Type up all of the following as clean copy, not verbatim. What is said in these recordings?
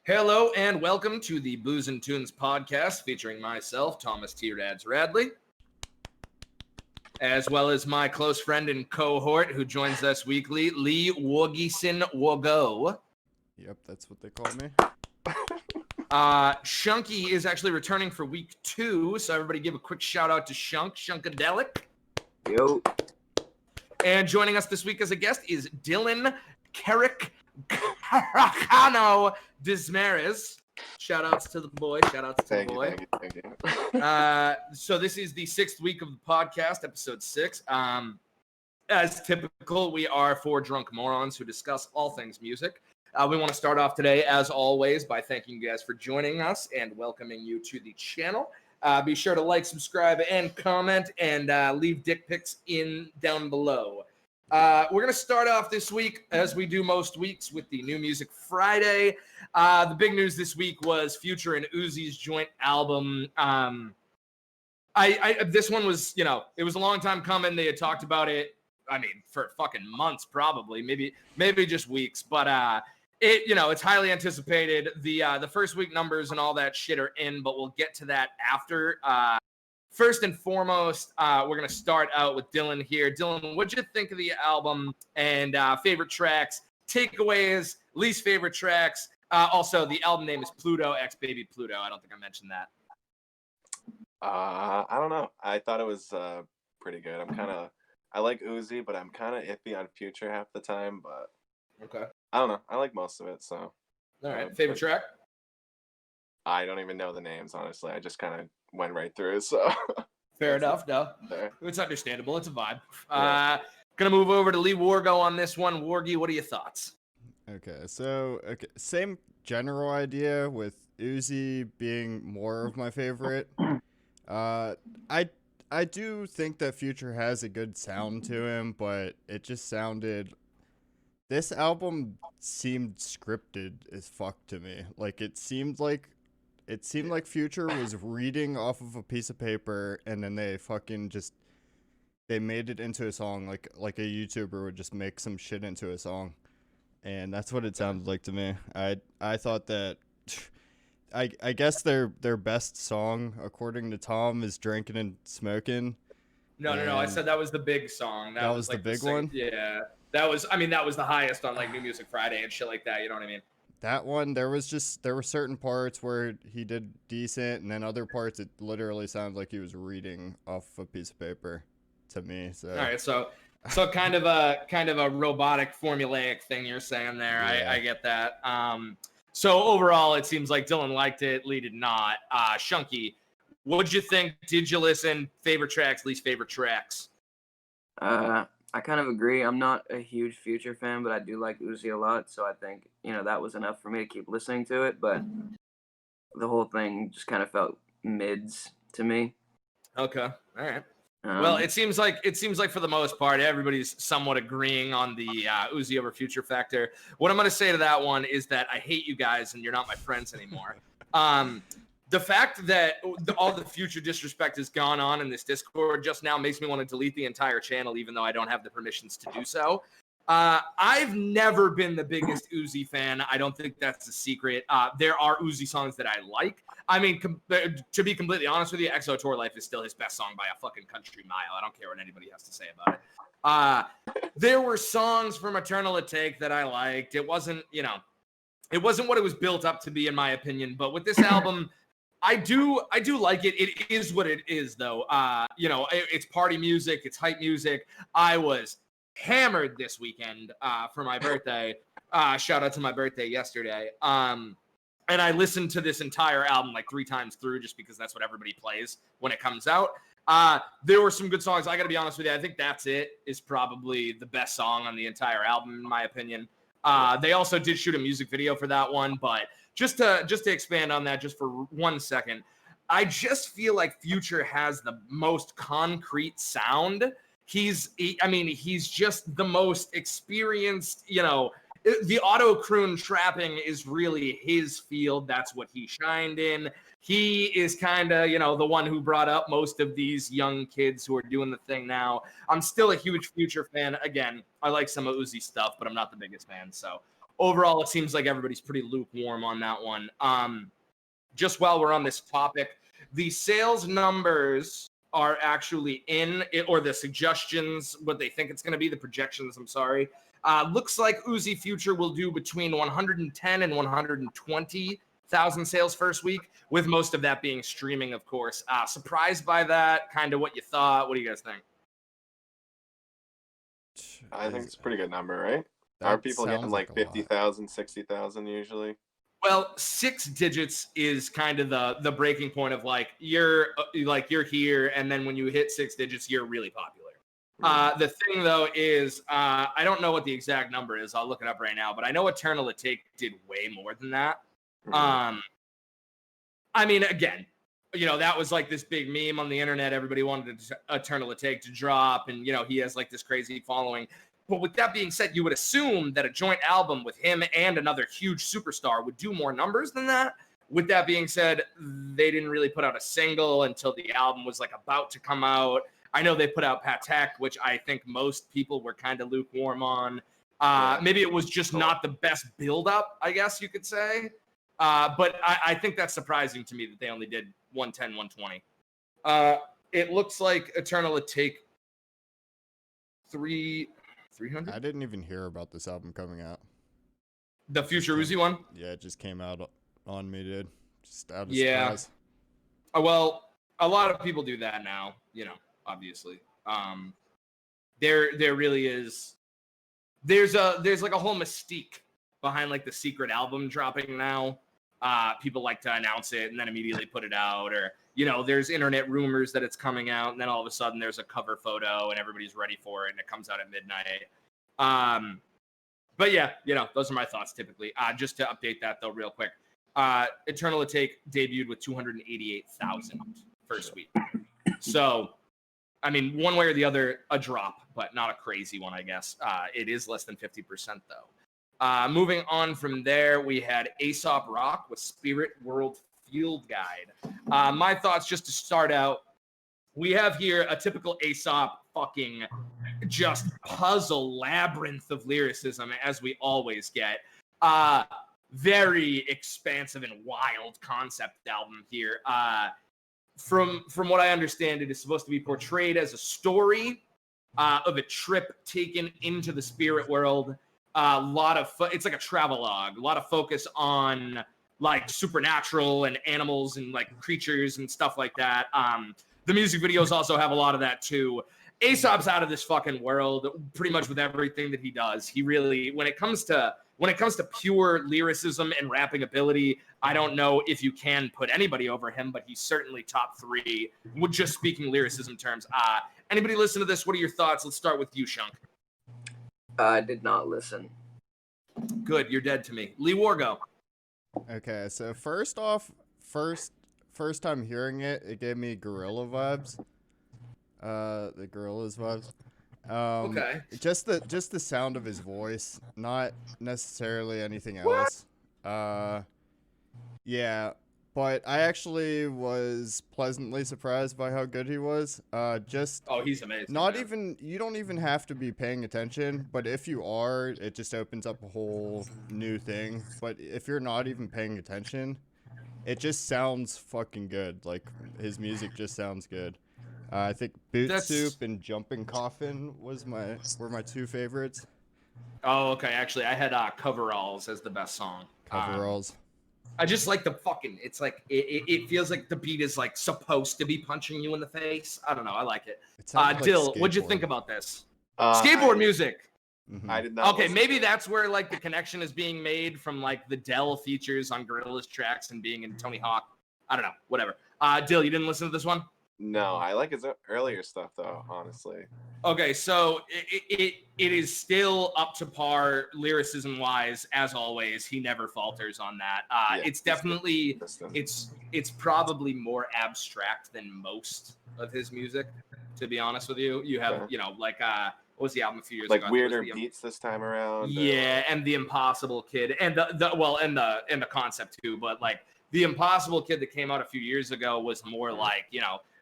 Hello and welcome to the Booze and Tunes podcast featuring myself, Thomas T. Rads Radley, as well as my close friend and cohort who joins us weekly, Lee Wogison Wogo. Yep, that's what they call me. Shunky is actually returning for week 2, so everybody give a quick shout out to Shunkadelic. Yo. And joining us this week as a guest is Dylan Kerek Dismares. Shout outs to the boy. Thank you. So this is the 6th week of the podcast, episode 6. As typical, we are 4 drunk morons who discuss all things music. We want to start off today, as always, by thanking you guys for joining us and welcoming you to the channel. Be sure to like, subscribe, and comment, and leave dick pics down below. We're going to start off this week, as we do most weeks, with the New Music Friday. The big news this week was Future and Uzi's joint album. This one was, it was a long time coming. They had talked about it, for fucking months, probably, maybe just weeks. But it's highly anticipated. The first week numbers and all that shit are in, but we'll get to that after. First and foremost, we're going to start out with Dylan here. Dylan, what'd you think of the album and favorite tracks, takeaways, least favorite tracks? Also, the album name is Pluto X Baby Pluto. I don't think I mentioned that. I don't know. I thought it was pretty good. I like Uzi, but I'm kind of iffy on Future half the time. But okay, I don't know. I like most of it. So, all right. Favorite track? I don't even know the names, honestly. I just kind of went right through. So fair enough. No, fair. It's understandable. It's a vibe. Yeah. Gonna move over to Lee Wargo on this one. Wargy, what are your thoughts? Okay, same general idea with Uzi being more of my favorite. I do think that Future has a good sound to him, but it just sounded. This album seemed scripted as fuck to me. Like it seemed like Future was reading off of a piece of paper and then they fucking they made it into a song like a YouTuber would just make some shit into a song. And that's what it sounded like to me. I thought that I guess their best song, according to Tom, is Drinking and Smoking. No. I said that was the big song. That was like the big one? Yeah. That was the highest on like New Music Friday and shit like that. You know what I mean? That one, there were certain parts where he did decent, and then other parts it literally sounded like he was reading off a piece of paper to me. So all right, so kind of a robotic formulaic thing you're saying there. Yeah. I get that. So overall, it seems like Dylan liked it, Lee did not. Shunky, what'd you think? Did you listen? Favorite tracks, least favorite tracks? I kind of agree. I'm not a huge Future fan, but I do like Uzi a lot, so I think, that was enough for me to keep listening to it, but the whole thing just kind of felt mids to me. Okay. All right. Well, it seems like for the most part, everybody's somewhat agreeing on the Uzi over Future factor. What I'm going to say to that one is that I hate you guys and you're not my friends anymore. The fact that all the Future disrespect has gone on in this Discord just now makes me want to delete the entire channel, even though I don't have the permissions to do so. I've never been the biggest Uzi fan. I don't think that's a secret. There are Uzi songs that I like. To be completely honest with you, XO Tour Life is still his best song by a fucking country mile. I don't care what anybody has to say about it. There were songs from Eternal Take that I liked. It wasn't what it was built up to be, in my opinion. But with this album, I do like it. It is what it is, though. It's party music. It's hype music. I was hammered this weekend for my birthday. Shout out to my birthday yesterday. And I listened to this entire album like 3 times through just because that's what everybody plays when it comes out. There were some good songs. I got to be honest with you. I think That's It is probably the best song on the entire album, in my opinion. They also did shoot a music video for that one, but just to expand on that just for 1 second, I just feel like Future has the most concrete sound. He's just the most experienced, the auto-croon trapping is really his field. That's what he shined in. He is kind of, the one who brought up most of these young kids who are doing the thing now. I'm still a huge Future fan. Again, I like some of Uzi's stuff, but I'm not the biggest fan. So overall, it seems like everybody's pretty lukewarm on that one. Just while we're on this topic, the sales numbers are actually in it, or the suggestions, what they think it's going to be, the projections, I'm sorry. Looks like Uzi Future will do between 110 and 120,000 sales first week, with most of that being streaming, of course. Surprised by that? Kind of what you thought? What do you guys think? I think it's a pretty good number, right? Aren't people getting like 50,000, 60,000 usually? Well, 6 digits is kind of the breaking point of like you're here, and then when you hit 6 digits, you're really popular. The thing though is I don't know what the exact number is. I'll look it up right now, but I know Eternal Atake did way more than that. I mean, again, that was like this big meme on the internet. Everybody wanted Eternal Atake to drop, and he has like this crazy following. But with that being said, you would assume that a joint album with him and another huge superstar would do more numbers than that. With that being said, they didn't really put out a single until the album was like about to come out. I know they put out Patek, which I think most people were kind of lukewarm on. Maybe it was just not the best build-up, I guess you could say. But I think that's surprising to me that they only did 110, 120. It looks like Eternal Atake 300. I didn't even hear about this album coming out. The Future Uzi one? Yeah, it just came out on me, dude. Just out of surprise. Well, a lot of people do that now, obviously. There really is. There's like a whole mystique behind like the secret album dropping now. People like to announce it and then immediately put it out, or there's internet rumors that it's coming out, and then all of a sudden there's a cover photo and everybody's ready for it and it comes out at midnight. But yeah, those are my thoughts typically. Just to update that though real quick. Eternal Atake debuted with 288,000 first week. So, I mean, one way or the other, a drop, but not a crazy one, I guess. It is less than 50% though. Moving on from there, we had Aesop Rock with Spirit World Field Guide. My thoughts, just to start out, we have here a typical Aesop fucking just puzzle labyrinth of lyricism, as we always get. Very expansive and wild concept album here. From what I understand, it is supposed to be portrayed as a story of a trip taken into the spirit world. A lot of it's like a travelogue. A lot of focus on like supernatural and animals and like creatures and stuff like that. The music videos also have a lot of that too. Aesop's out of this fucking world pretty much with everything that he does. He really, when it comes to pure lyricism and rapping ability, I don't know if you can put anybody over him, but he's certainly top 3. Just speaking lyricism terms. Anybody listen to this? What are your thoughts? Let's start with you, Shunk. I did not listen. Good, you're dead to me. Lee Wargo. Okay, so first off, first time hearing it, it gave me gorilla vibes. The gorillas vibes. Okay. Just the sound of his voice, not necessarily anything else. Yeah, but I actually was pleasantly surprised by how good he was. Oh, he's amazing. You don't even have to be paying attention, but if you are, it just opens up a whole new thing. But if you're not even paying attention, it just sounds fucking good. Like, his music just sounds good. I think Boot Soup and Jumping Coffin were my 2 favorites. Oh, okay. Actually, I had Coveralls as the best song. Coveralls. I just like the fucking. It's like it feels like the beat is like supposed to be punching you in the face. I don't know. I like it. Dill, what'd you think about this? Skateboard music. Mm-hmm. I did not. Okay, maybe that's where like the connection is being made from like the Dell features on Gorillaz tracks and being in Tony Hawk. I don't know. Whatever. Dill, you didn't listen to this one? No, I like his earlier stuff though, honestly. Okay, so it is still up to par lyricism wise, as always. He never falters on that. It's definitely it's probably more abstract than most of his music, to be honest with you. You have like what was the album a few years ago? Like weirder beats this time around. Yeah, and the Impossible Kid, and the concept too. But like the Impossible Kid that came out a few years ago was more like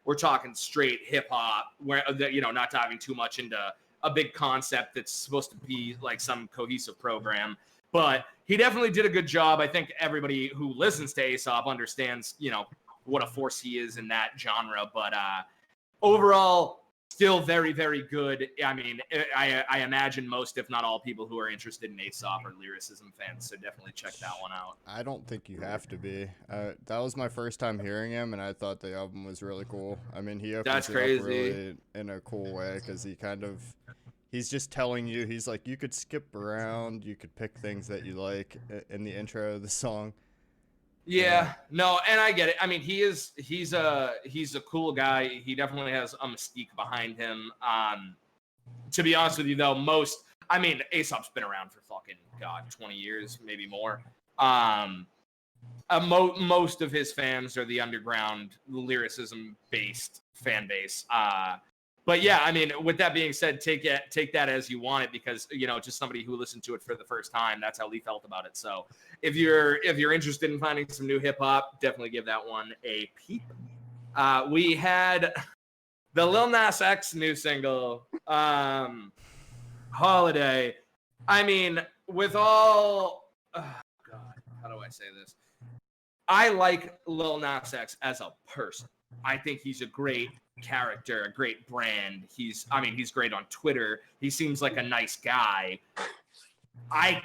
we're talking straight hip hop, where not diving too much into a big concept that's supposed to be like some cohesive program. but he definitely did a good job. I think everybody who listens to Aesop understands, what a force he is in that genre. But overall, still very, very good. I mean, I imagine most, if not all, people who are interested in Aesop are lyricism fans, so definitely check that one out. I don't think you have to be. That was my first time hearing him, and I thought the album was really cool. I mean, he opens That's it crazy. up really in a cool way because he's just telling you, he's like, you could skip around, you could pick things that you like in the intro of the song. Yeah, no, and I get it. I mean, he's a cool guy. He definitely has a mystique behind him. To be honest with you, though, Aesop's been around for fucking 20 years, maybe more. Most of his fans are the underground lyricism based fan base. But yeah, I mean, with that being said, take that as you want it, because just somebody who listened to it for the first time, that's how Lee felt about it. So if you're interested in finding some new hip hop, definitely give that one a peep. We had the Lil Nas X new single, Holiday. I mean, with all, oh God, how do I say this? I like Lil Nas X as a person. I think he's a great character, a great brand. He's great on Twitter. He seems like a nice guy. I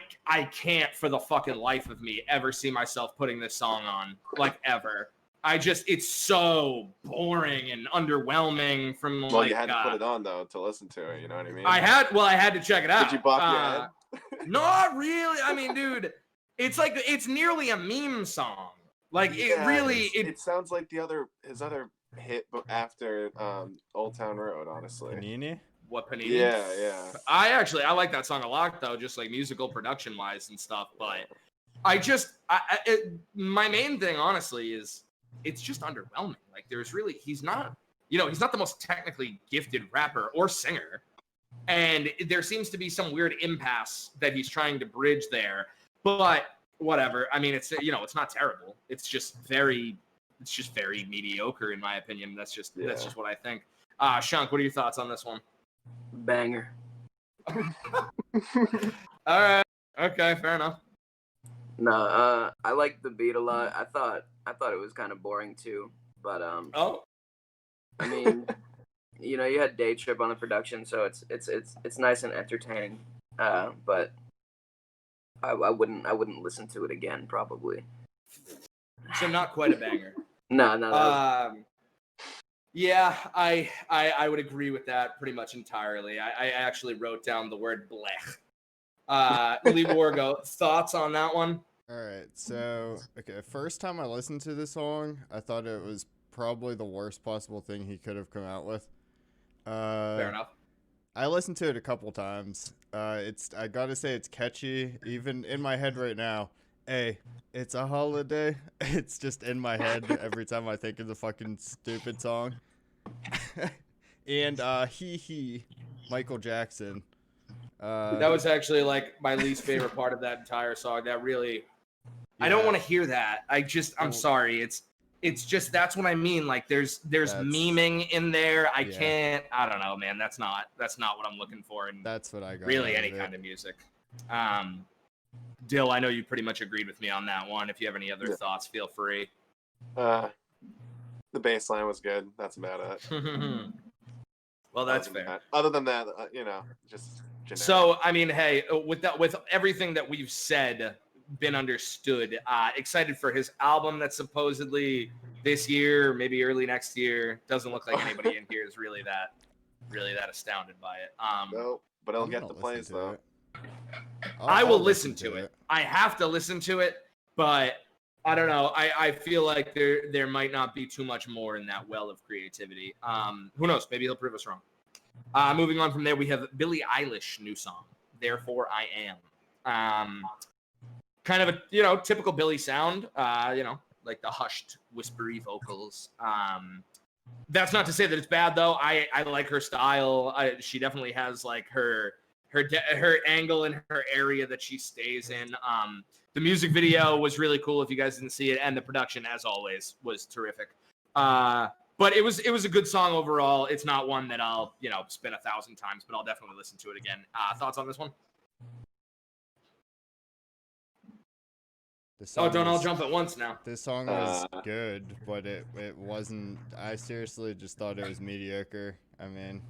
can't for the fucking life of me ever see myself putting this song on, like, ever. It's so boring and underwhelming from Well, you had to put it on though to listen to it, you know what I mean? I had to check it out. Did you bop your head? Not really. I mean, dude, it's nearly a meme song. Like, it sounds like his other hit after Old Town Road, honestly. Panini? What, Panini? Yeah. I like that song a lot, though, just like musical production wise and stuff. But my main thing, honestly, is it's just underwhelming. Like, he's not the most technically gifted rapper or singer, and there seems to be some weird impasse that he's trying to bridge there. But whatever. I mean, it's not terrible. It's just very mediocre in my opinion. That's just what I think. Shunk, what are your thoughts on this one? Banger. All right. Okay, fair enough. No, I like the beat a lot. I thought it was kind of boring too, but Oh. I mean, you had Day Trip on the production, so it's nice and entertaining. But I wouldn't listen to it again, probably. So not quite a banger. No. Yeah, I would agree with that pretty much entirely. I actually wrote down the word blech. Lee Wargo, thoughts on that one? All right, so first time I listened to this song, I thought it was probably the worst possible thing he could have come out with. Fair enough. I listened to it a couple times. I gotta say it's catchy. Even in my head right now, hey, it's a holiday. It's just in my head every time I think of the fucking stupid song. And Michael Jackson. That was actually like my least favorite part of that entire song. That really, I don't want to hear that. I'm sorry. It's just, that's what I mean. Like there's memeing in there. I don't know, man. That's not what I'm looking for. And that's what I got. Really any kind of music. Dill, I know you pretty much agreed with me on that one. If you have any other thoughts, feel free. The bass line was good. That's about it. Well, that's fair. Other than that, just generic. So, I mean, hey, with everything that we've said been understood, excited for his album that's supposedly this year, maybe early next year. Doesn't look like anybody in here is really that astounded by it. No, but I'll get the plays though. I will listen to it. I have to listen to it, but I don't know. I feel like there might not be too much more in that well of creativity. Who knows? Maybe he'll prove us wrong. Moving on from there, we have Billie Eilish new song, Therefore I Am. Kind of a typical Billie sound. Like the hushed, whispery vocals. That's not to say that it's bad though. I like her style. She definitely has like her angle and her area that she stays in. The music video was really cool if you guys didn't see it, and the production, as always, was terrific. But it was a good song overall. It's not one that I'll spin 1,000 times, but I'll definitely listen to it again. Thoughts on this one? This Oh, song don't all was, jump at once now. this song was good, but it wasn't. I seriously just thought it was mediocre. I mean,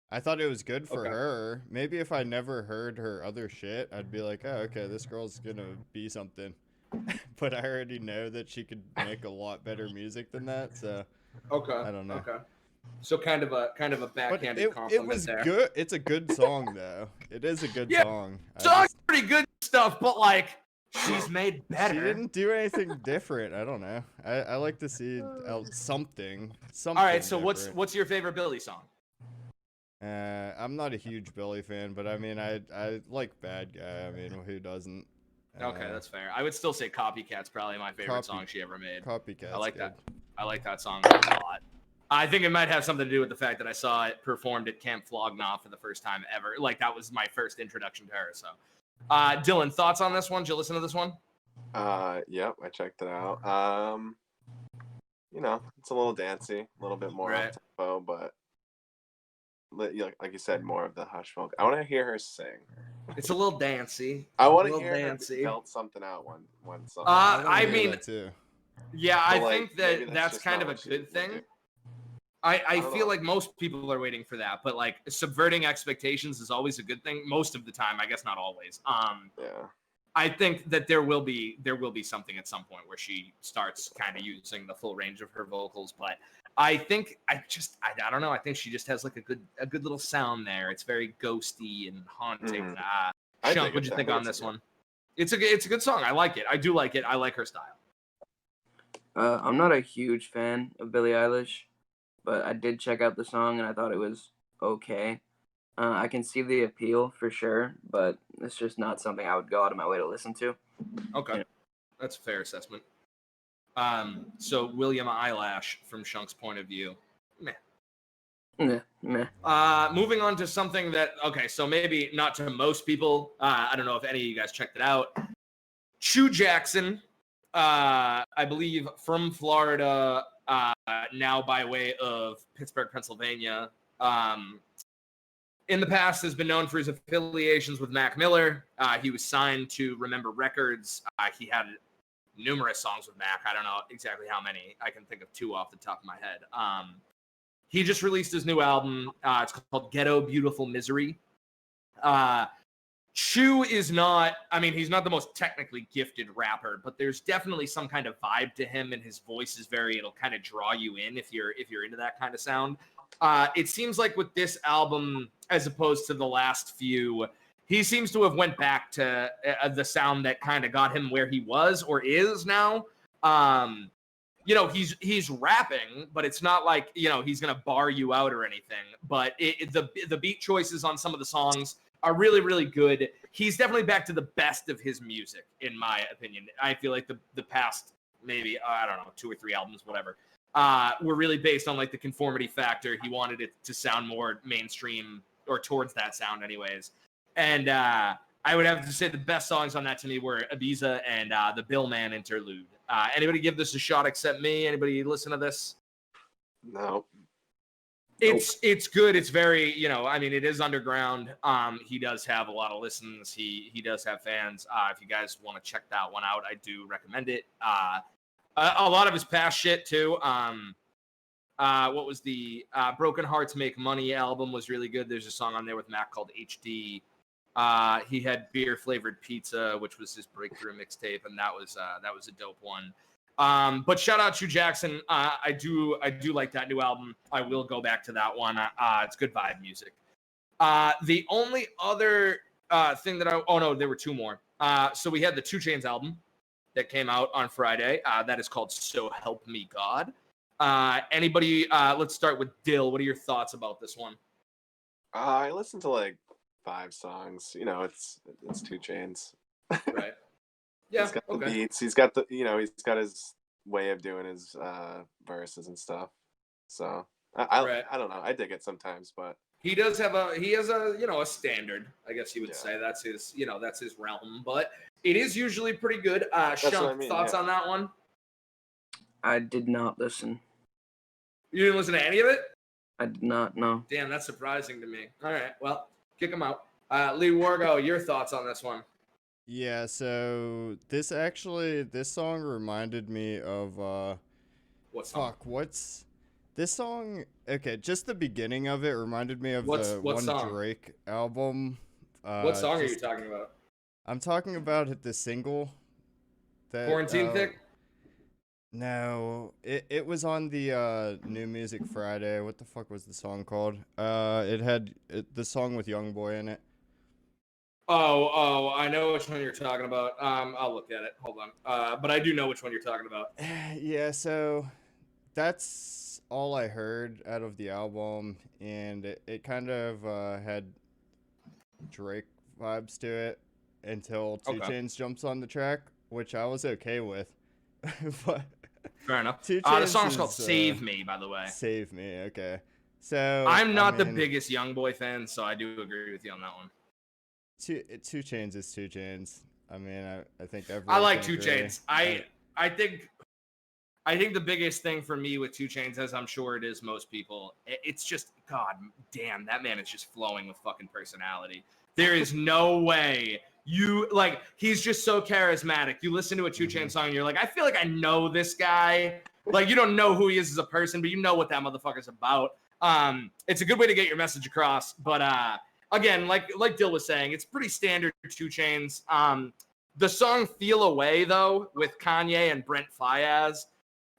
I thought it was good for Okay. her. Maybe if I never heard her other shit, I'd be like, oh, okay, this girl's gonna be something. But I already know that she could make a lot better music than that, so Okay. I don't know. Okay. So kind of a But backhanded it compliment was there. good. It's a good song though. It is a good Yeah, song. Song's pretty good stuff, but like she's made better. She didn't do anything different. I don't know. I like to see something. All right, so different. what's your favorite Billie song? I'm not a huge Billie fan, but I mean, I like Bad Guy. I mean, who doesn't? Okay, that's fair. I would still say Copycat's probably my favorite song she ever made. Copycat. I like that. I like that song a lot. I think it might have something to do with the fact that I saw it performed at Camp Flog Gnaw for the first time ever. Like, that was my first introduction to her. So, Dylan, thoughts on this one? Did you listen to this one? Yep, I checked it out. You know, it's a little dancey, a little bit more up tempo, but like you said, more of the hush funk. I want to hear her sing. It's a little dancey. I want to hear her belt something out one song. I mean, yeah, I like, think that's kind of a good thing. I feel like most people are waiting for that, but like subverting expectations is always a good thing. Most of the time, I guess not always. Yeah. I think that there will be something at some point where she starts kind of using the full range of her vocals, but I think I don't know. I think she just has like a good little sound there. It's very ghosty and haunting. Shunk, what'd you think on this one? It's a good song. I like it. I do like it. I like her style. I'm not a huge fan of Billie Eilish, but I did check out the song and I thought it was okay. I can see the appeal for sure, but it's just not something I would go out of my way to listen to. Okay, that's a fair assessment. So William Eyelash, from Shunk's point of view, meh. Moving on to something that, okay, so maybe not to most people. I don't know if any of you guys checked it out. Choo Jackson, I believe from Florida, now by way of Pittsburgh, Pennsylvania. In the past has been known for his affiliations with Mac Miller. He was signed to Remember Records. He had numerous songs with Mac. I don't know exactly how many. I can think of two off the top of my head. He just released his new album. It's called Ghetto Beautiful Misery. Choo is not, I mean, he's not the most technically gifted rapper, but there's definitely some kind of vibe to him, and his voice is it'll kind of draw you in if you're into that kind of sound. It seems like with this album, as opposed to the last few, he seems to have went back to the sound that kind of got him where he was or is now. He's rapping, but it's not like, he's going to bar you out or anything. But the beat choices on some of the songs are really, really good. He's definitely back to the best of his music, in my opinion. I feel like the past, maybe, I don't know, 2 or 3 albums, whatever, were really based on like the conformity factor. He wanted it to sound more mainstream, or towards that sound anyways. And I would have to say the best songs on that to me were Ibiza and the Billman interlude. Anybody give this a shot except me? Anybody listen to this? No. It's good. It's very, it is underground. He does have a lot of listens. He does have fans. If you guys want to check that one out, I do recommend it. A lot of his past shit too. What was the Broken Hearts Make Money album was really good. There's a song on there with Mac called HD. He had Beer Flavored Pizza, which was his breakthrough mixtape, and that was a dope one. But shout out Choo Jackson. I do like that new album. I will go back to that one. It's good vibe music. The only other thing that there were 2 more. So we had the 2 Chainz album that came out on Friday. That is called So Help Me God. Anybody? Let's start with Dill. What are your thoughts about this one? I listened to like 5 songs. It's 2 Chainz. Right. Yeah. He's got the beats. He's got he's got his way of doing his verses and stuff. So I don't know. I dig it sometimes, but he has a standard. I guess you would say that's his realm, but it is usually pretty good. Shunk, thoughts on that one? I did not listen. You didn't listen to any of it? I did not, no. Damn, that's surprising to me. All right, well, kick him out. Lee Wargo, your thoughts on this one? Yeah, so this song reminded me of What song? what's this song? Okay, just the beginning of it reminded me of the What one song? Drake album. What song are you talking about? I'm talking about the single that Quarantine Thick? no, it was on the New Music Friday. What the fuck was the song called? It had the song with Youngboy in it. Oh, I know which one you're talking about. I'll look at it. Hold on. But I do know which one you're talking about. Yeah, so that's all I heard out of the album, and it kind of had Drake vibes to it until Two Okay. Chainz jumps on the track, which I was okay with. But Fair enough. Two The Chainz song's called is, Save Me, by the way. Save Me, okay. So I'm not the mean, biggest Youngboy fan, so I do agree with you on that one. Two Chainz is Two Chainz. I mean, I think everyone I like can 2 agree. Chainz. I think the biggest thing for me with 2 Chainz, as I'm sure it is most people, it's just, God damn, that man is just flowing with fucking personality. There is no way he's just so charismatic. You listen to a 2 Chainz song and you're like, I feel like I know this guy. Like, you don't know who he is as a person, but you know what that motherfucker's about. It's a good way to get your message across. But again, like Dill was saying, it's pretty standard 2 Chainz. The song Feel Away, though, with Kanye and Brent Faiyaz.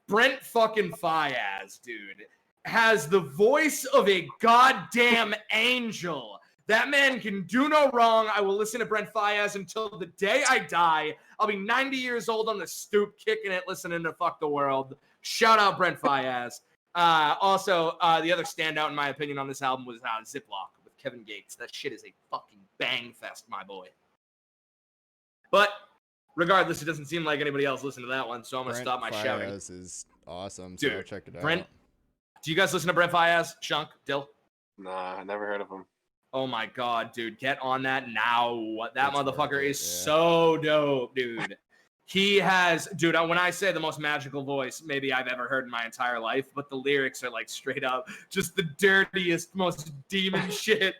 Brent fucking Faiyaz, dude, has the voice of a goddamn angel. That man can do no wrong. I will listen to Brent Faiyaz until the day I die. I'll be 90 years old on the stoop, kicking it, listening to Fuck the World. Shout out Brent Faiyaz. Also, the other standout, in my opinion, on this album was Ziploc with Kevin Gates. That shit is a fucking bang fest, my boy. But regardless, it doesn't seem like anybody else listened to that one, so I'm going to stop my shouting. Faiyaz is awesome, so Dude, check it out. Brent, do you guys listen to Brent Faiyaz? Shunk, Dill? Nah, I never heard of him. Oh my God, dude, get on that now. That It's motherfucker worth it, is yeah. so dope, dude. He has, dude, when I say the most magical voice maybe I've ever heard in my entire life, but the lyrics are like straight up just the dirtiest, most demon shit.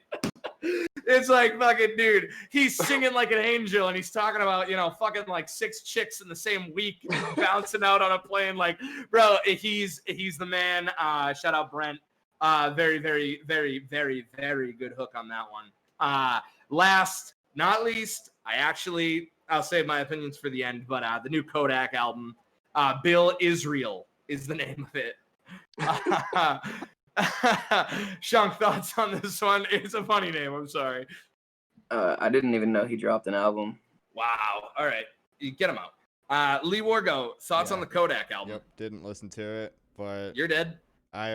It's like, fucking, dude, he's singing like an angel and he's talking about, fucking like 6 chicks in the same week bouncing out on a plane. Like, bro, he's the man. Shout out Brent. Very, very, very, very, very good hook on that one. Last, not least, I'll save my opinions for the end, but the new Kodak album, Bill Israel is the name of it. Shunk, thoughts on this one? It's a funny name. I'm sorry. I didn't even know he dropped an album. Wow. All right. You get him out. Lee Wargo, thoughts on the Kodak album? Yep, didn't listen to it, but You're dead. I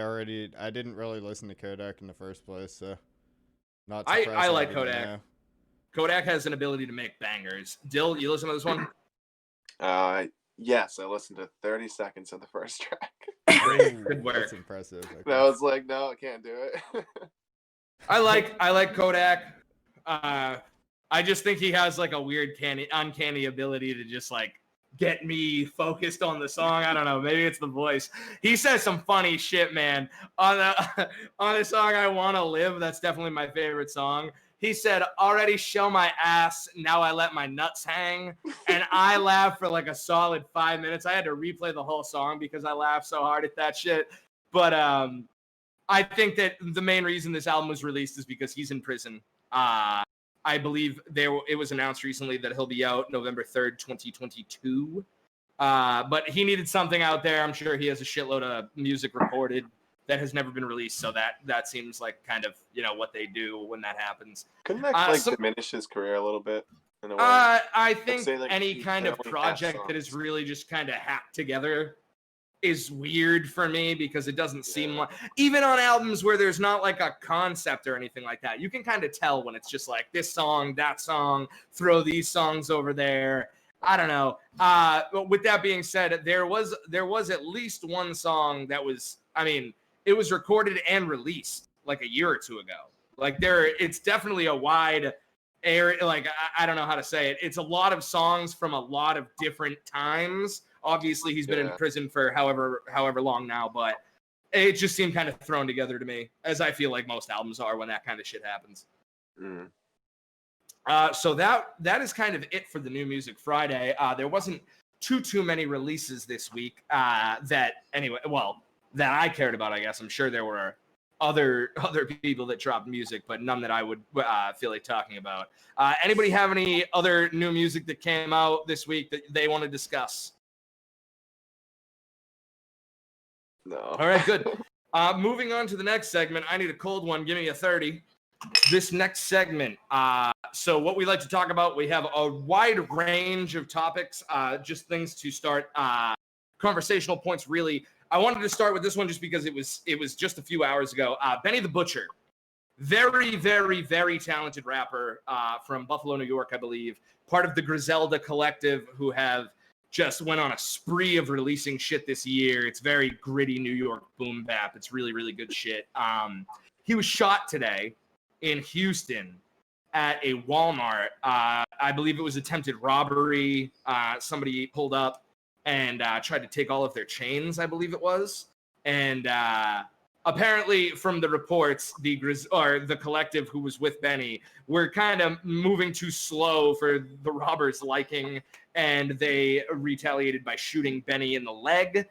didn't really listen to Kodak in the first place, so not surprised. I like didn't Kodak. know. Kodak has an ability to make bangers. Dill, you listen to this one? Yes, I listened to 30 seconds of the first track. Good work. That's impressive. Okay. And I was like, no, I can't do it. I like Kodak. I just think he has like a weird uncanny ability to just like get me focused on the song. I don't know. Maybe it's the voice. He says some funny shit, man. On the song I Wanna Live, that's definitely my favorite song. He said, already show my ass, now I let my nuts hang. And I laughed for like a solid 5 minutes. I had to replay the whole song because I laughed so hard at that shit. But I think that the main reason this album was released is because he's in prison. I believe it was announced recently that he'll be out November 3rd, 2022. But he needed something out there. I'm sure he has a shitload of music recorded that has never been released. So that seems like kind of, what they do when that happens. Couldn't that diminish his career a little bit? In a way? I think say, like, any he kind can of only have project that is songs. really just kind of hacked together is weird for me because it doesn't seem like, even on albums where there's not like a concept or anything like that, you can kind of tell when it's just like this song, that song, throw these songs over there. I don't know. But with that being said, there was at least one song that was, it was recorded and released like a year or two ago. Like it's definitely a wide area. Like, I don't know how to say it. It's a lot of songs from a lot of different times. Obviously, he's been in prison for however long now, but it just seemed kind of thrown together to me, as I feel like most albums are when that kind of shit happens. Mm. So that is kind of it for the New Music Friday. There wasn't too many releases this week that I cared about, I guess. I'm sure there were other people that dropped music, but none that I would feel like talking about. Anybody have any other new music that came out this week that they want to discuss? No. All right, good. Moving on to the next segment. I need a cold one. Give me a 30. This next segment. So what we like to talk about, we have a wide range of topics, just things to start conversational points, really. I wanted to start with this one just because it was just a few hours ago. Benny the Butcher. Very, very, very talented rapper from Buffalo, New York, I believe. Part of the Griselda Collective, who have just went on a spree of releasing shit this year. It's very gritty New York boom bap. It's really, really good shit. He was shot today in Houston at a Walmart. I believe it was attempted robbery. Somebody pulled up and tried to take all of their chains, I believe it was. And apparently, from the reports, the collective who was with Benny were kind of moving too slow for the robbers' liking, and they retaliated by shooting Benny in the leg.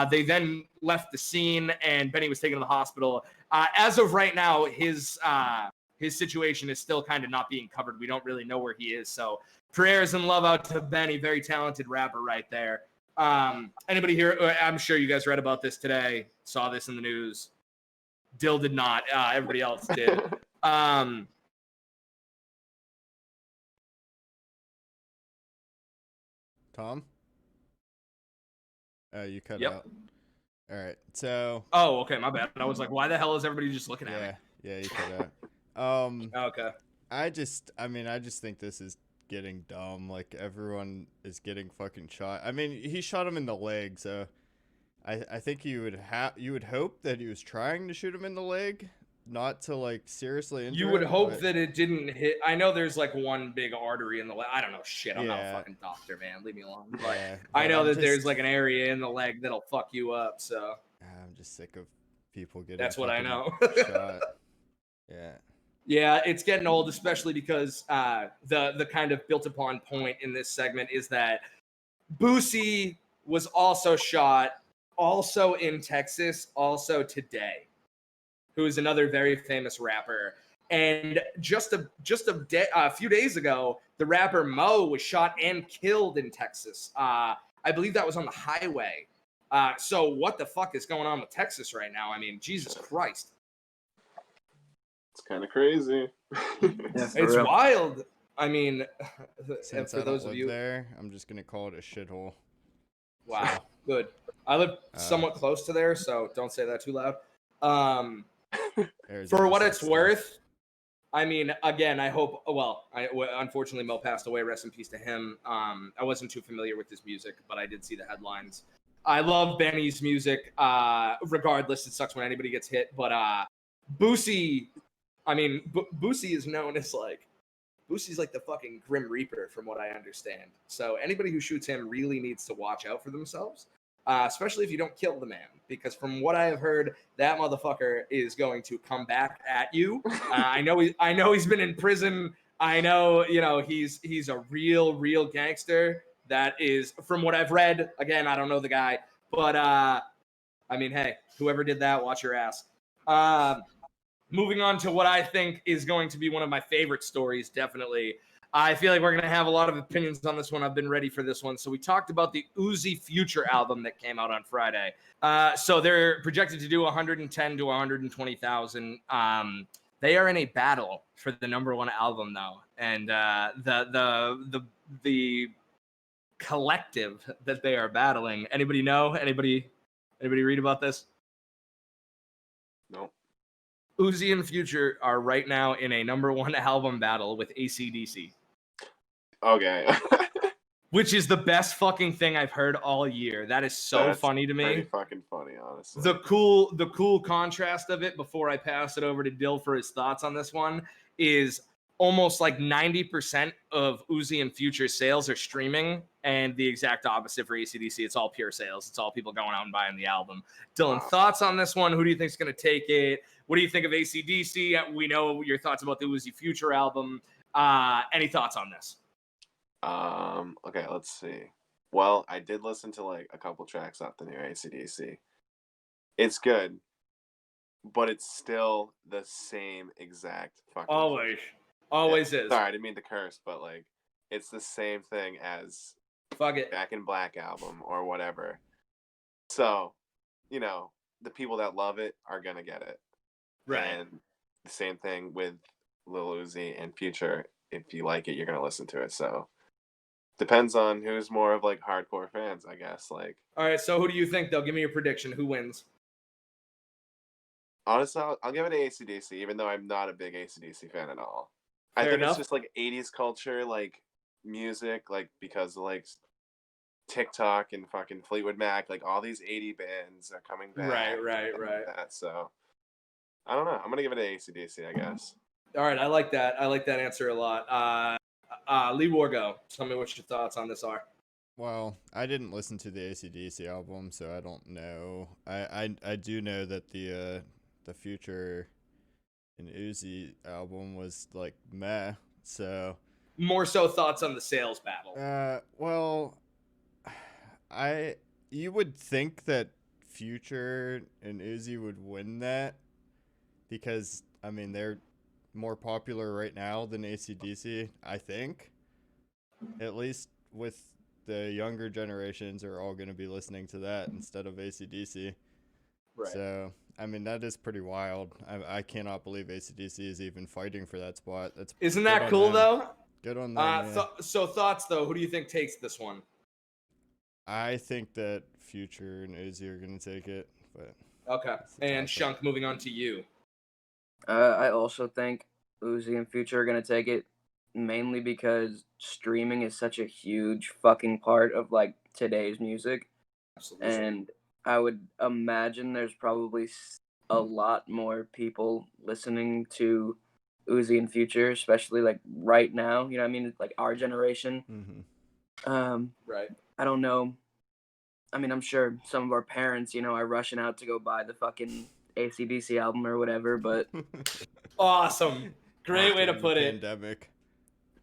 They then left the scene, and Benny was taken to the hospital. As of right now, his situation is still kind of not being covered. We don't really know where he is. So prayers and love out to Benny, very talented rapper right there. Anybody here? I'm sure you guys read about this today, saw this in the news. Dill did not. Everybody else did. Tom? You cut Yep. out. All right. So. Oh, okay. My bad. I was like, why the hell is everybody just looking at me? Yeah, you cut out. Okay. I just think this is getting dumb. Like, everyone is getting fucking shot. I mean, he shot him in the leg, so I think you would hope that he was trying to shoot him in the leg, not to like seriously injure You would him, hope but that it didn't hit. I know there's like one big artery in the leg. I don't know shit. I'm not a Yeah. fucking doctor, man. Leave me alone. But Yeah, I but know I'm that there's just- like an area in the leg that'll fuck you up. So I'm just sick of people getting. that's what I fucking know. shot. Yeah. Yeah, it's getting old, especially because the kind of built upon point in this segment is that Boosey was also shot, also in Texas, also today, who is another very famous rapper. And just a few days ago, the rapper Mo was shot and killed in Texas. I believe that was on the highway. So what the fuck is going on with Texas right now? I mean, Jesus Christ. It's kind of crazy. It's wild. I mean, Since for I those don't of live you, there, I'm just gonna call it a shithole. wow, good. I live somewhat close to there, so don't say that too loud. For what it's worth, I mean, again, I hope. Well, unfortunately, Mo passed away. Rest in peace to him. I wasn't too familiar with his music, but I did see the headlines. I love Benny's music. Regardless, it sucks when anybody gets hit, but Boosey. I mean, Boosey is known as like. Boosey's like the fucking Grim Reaper, from what I understand. So anybody who shoots him really needs to watch out for themselves, especially if you don't kill the man, because from what I have heard, that motherfucker is going to come back at you. I know he's been in prison. I know, he's a real gangster. That is, from what I've read. Again, I don't know the guy, but I mean, hey, whoever did that, watch your ass. Moving on to what I think is going to be one of my favorite stories, definitely. I feel like we're going to have a lot of opinions on this one. I've been ready for this one. So we talked about the Uzi Future album that came out on Friday. So they're projected to do 110 to 120,000. They are in a battle for the #1 album, though. And the collective that they are battling. Anybody know? Anybody read about this? No. Uzi and Future are right now in a #1 album battle with AC/DC. Okay. Which is the best fucking thing I've heard all year. That is so funny to me. Pretty fucking funny, honestly. The cool contrast of it, before I pass it over to Dill for his thoughts on this one, is almost like 90% of Uzi and Future sales are streaming, and the exact opposite for AC/DC. It's all pure sales. It's all people going out and buying the album. Dylan, thoughts on this one? Who do you think is going to take it? What do you think of AC/DC? We know your thoughts about the Uzi Future album. Any thoughts on this? Okay, let's see. Well, I did listen to like a couple tracks off the new AC/DC. It's good, but it's still the same exact fucking. Always is. Sorry, I didn't mean to curse, but like, it's the same thing as Fuck it. Back in Black album or whatever. So, you know, the people that love it are gonna get it. Right. And the same thing with Lil Uzi and Future. If you like it, you're gonna listen to it. So depends on who's more of like hardcore fans, I guess. Like, all right. So who do you think though? Give me your prediction. Who wins? Honestly, I'll give it to AC/DC, even though I'm not a big AC/DC fan at all. I think it's just like 80s culture, like music, like because of like TikTok and fucking Fleetwood Mac, like all these 80 bands are coming back. Right. So I don't know. I'm gonna give it to AC/DC, I guess. All right, I like that. I like that answer a lot. Lee Wargo, tell me what your thoughts on this are. Well, I didn't listen to the AC/DC album, so I don't know. I do know that the Future and Uzi album was like meh. So more so thoughts on the sales battle. Well, you would think that Future and Uzi would win that because I mean they're more popular right now than AC/DC, I think. At least with the younger generations are all going to be listening to that instead of AC/DC. Right. So, I mean, that is pretty wild. I cannot believe AC/DC is even fighting for that spot. Isn't that cool, though? Good on them, yeah. So thoughts, though. Who do you think takes this one? I think that Future and Uzi are going to take it. But okay. And Shunk, moving on to you. I also think Uzi and Future are going to take it, mainly because streaming is such a huge fucking part of like today's music. Absolutely. And I would imagine there's probably a lot more people listening to Uzi and Future, especially like right now, you know what I mean? Like our generation. Mm-hmm. Right. I don't know. I mean, I'm sure some of our parents, you know, are rushing out to go buy the fucking AC/DC album or whatever, but awesome. Great way to put it. Pandemic.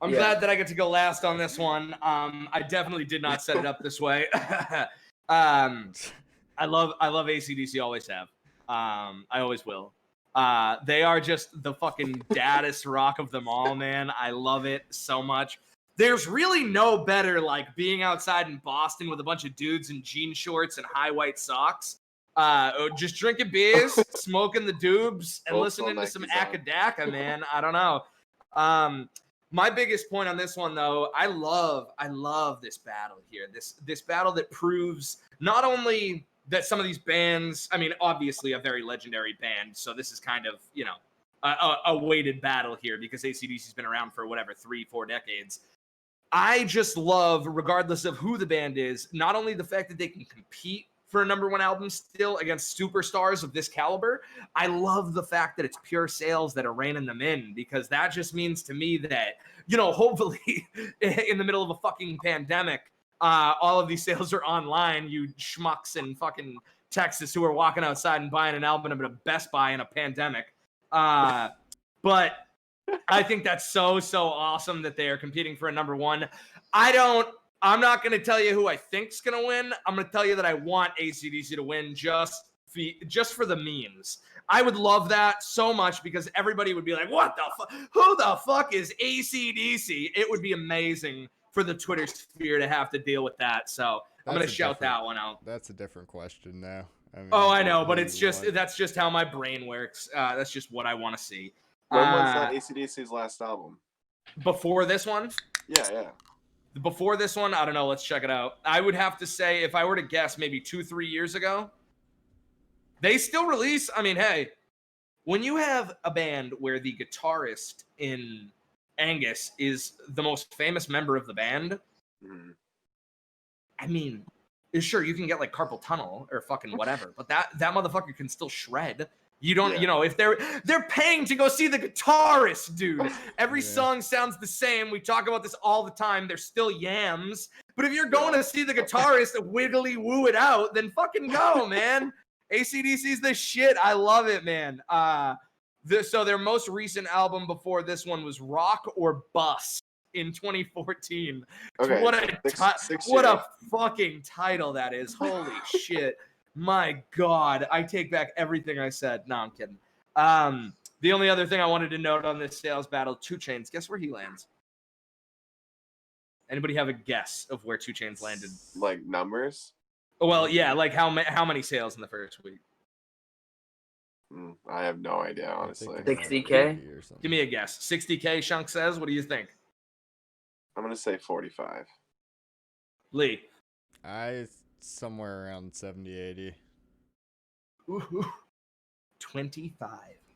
I'm glad that I get to go last on this one. I definitely did not set it up this way. I love AC/DC, always have. I always will. They are just the fucking daddest rock of them all, man. I love it so much. There's really no better like being outside in Boston with a bunch of dudes in jean shorts and high white socks. Just drinking beers, smoking the doobs, and listening to some Akadaka, man. I don't know. My biggest point on this one, though, I love this battle here. This battle that proves not only that some of these bands, I mean, obviously a very legendary band, so this is kind of, you know, a weighted battle here because AC/DC's been around for whatever 3-4 decades. I just love, regardless of who the band is, not only the fact that they can compete for a #1 album still against superstars of this caliber, I love the fact that it's pure sales that are reining them in, because that just means to me that, you know, hopefully in the middle of a fucking pandemic, all of these sales are online, you schmucks in fucking Texas who are walking outside and buying an album at a Best Buy in a pandemic. But I think that's so awesome that they are competing for a #1. I'm not going to tell you who I think's going to win. I'm going to tell you that I want AC/DC to win just for the memes. I would love that so much because everybody would be like, what the fuck? Who the fuck is AC/DC? It would be amazing for the Twitter sphere to have to deal with that. So I'm going to shout that one out. That's a different question now. I mean, I know, but that's just how my brain works. That's just what I want to see. When was that AC/DC's last album? Before this one? Yeah. Before this one, I don't know. Let's check it out. I would have to say, if I were to guess, maybe 2-3 years ago. They still release. I mean, hey, when you have a band where the guitarist in Angus is the most famous member of the band, I mean, sure, you can get like carpal tunnel or fucking whatever, but that motherfucker can still shred. You don't, you know, if they're paying to go see the guitarist, dude. Every song sounds the same. We talk about this all the time. They're still yams. But if you're going to see the guitarist wiggly woo it out, then fucking go, man. AC/DC's the shit. I love it, man. So their most recent album before this one was Rock or Bust in 2014. Okay. What what a fucking title that is. Holy shit. My God. I take back everything I said. No, I'm kidding. The only other thing I wanted to note on this sales battle, 2 Chainz. Guess where he lands? Anybody have a guess of where 2 Chainz landed? Like numbers? Well, yeah, like how many sales in the first week? I have no idea, honestly. 60K? Give me a guess. 60K, Shunk says. What do you think? I'm going to say 45. Lee. Somewhere around 70, 80. Ooh, 25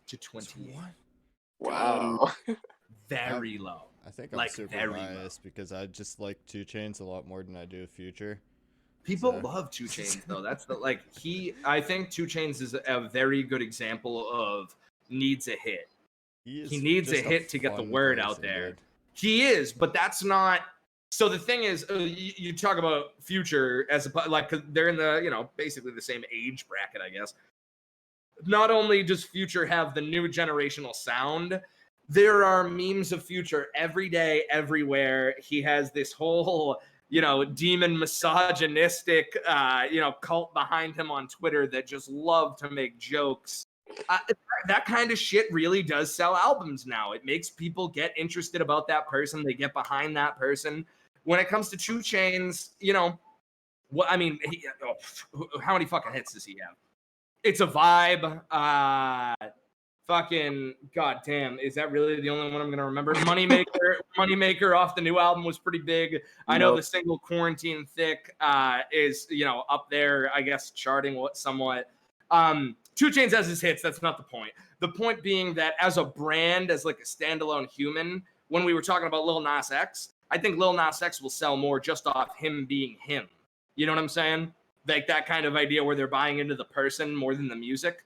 to 28. Wow. Very low. I think I'm super biased because I just like 2 Chainz a lot more than I do Future. People love 2 Chainz though. That's I think 2 Chainz is a very good example of needs a hit. He needs a hit to get the word out there. Dude. He is, but that's not. So the thing is, you talk about Future as cause they're in the basically the same age bracket, I guess. Not only does Future have the new generational sound, there are memes of Future every day, everywhere. He has this whole demon misogynistic cult behind him on Twitter that just love to make jokes. That kind of shit really does sell albums now. It makes people get interested about that person. They get behind that person. When it comes to 2 Chainz, how many fucking hits does he have? It's a vibe. Fucking goddamn, is that really the only one I'm gonna remember? Moneymaker off the new album was pretty big. I know the single Quarantine Thick is up there, I guess, charting somewhat. 2 Chainz has his hits. That's not the point. The point being that as a brand, as like a standalone human, when we were talking about Lil Nas X, I think Lil Nas X will sell more just off him being him. You know what I'm saying? Like that kind of idea where they're buying into the person more than the music.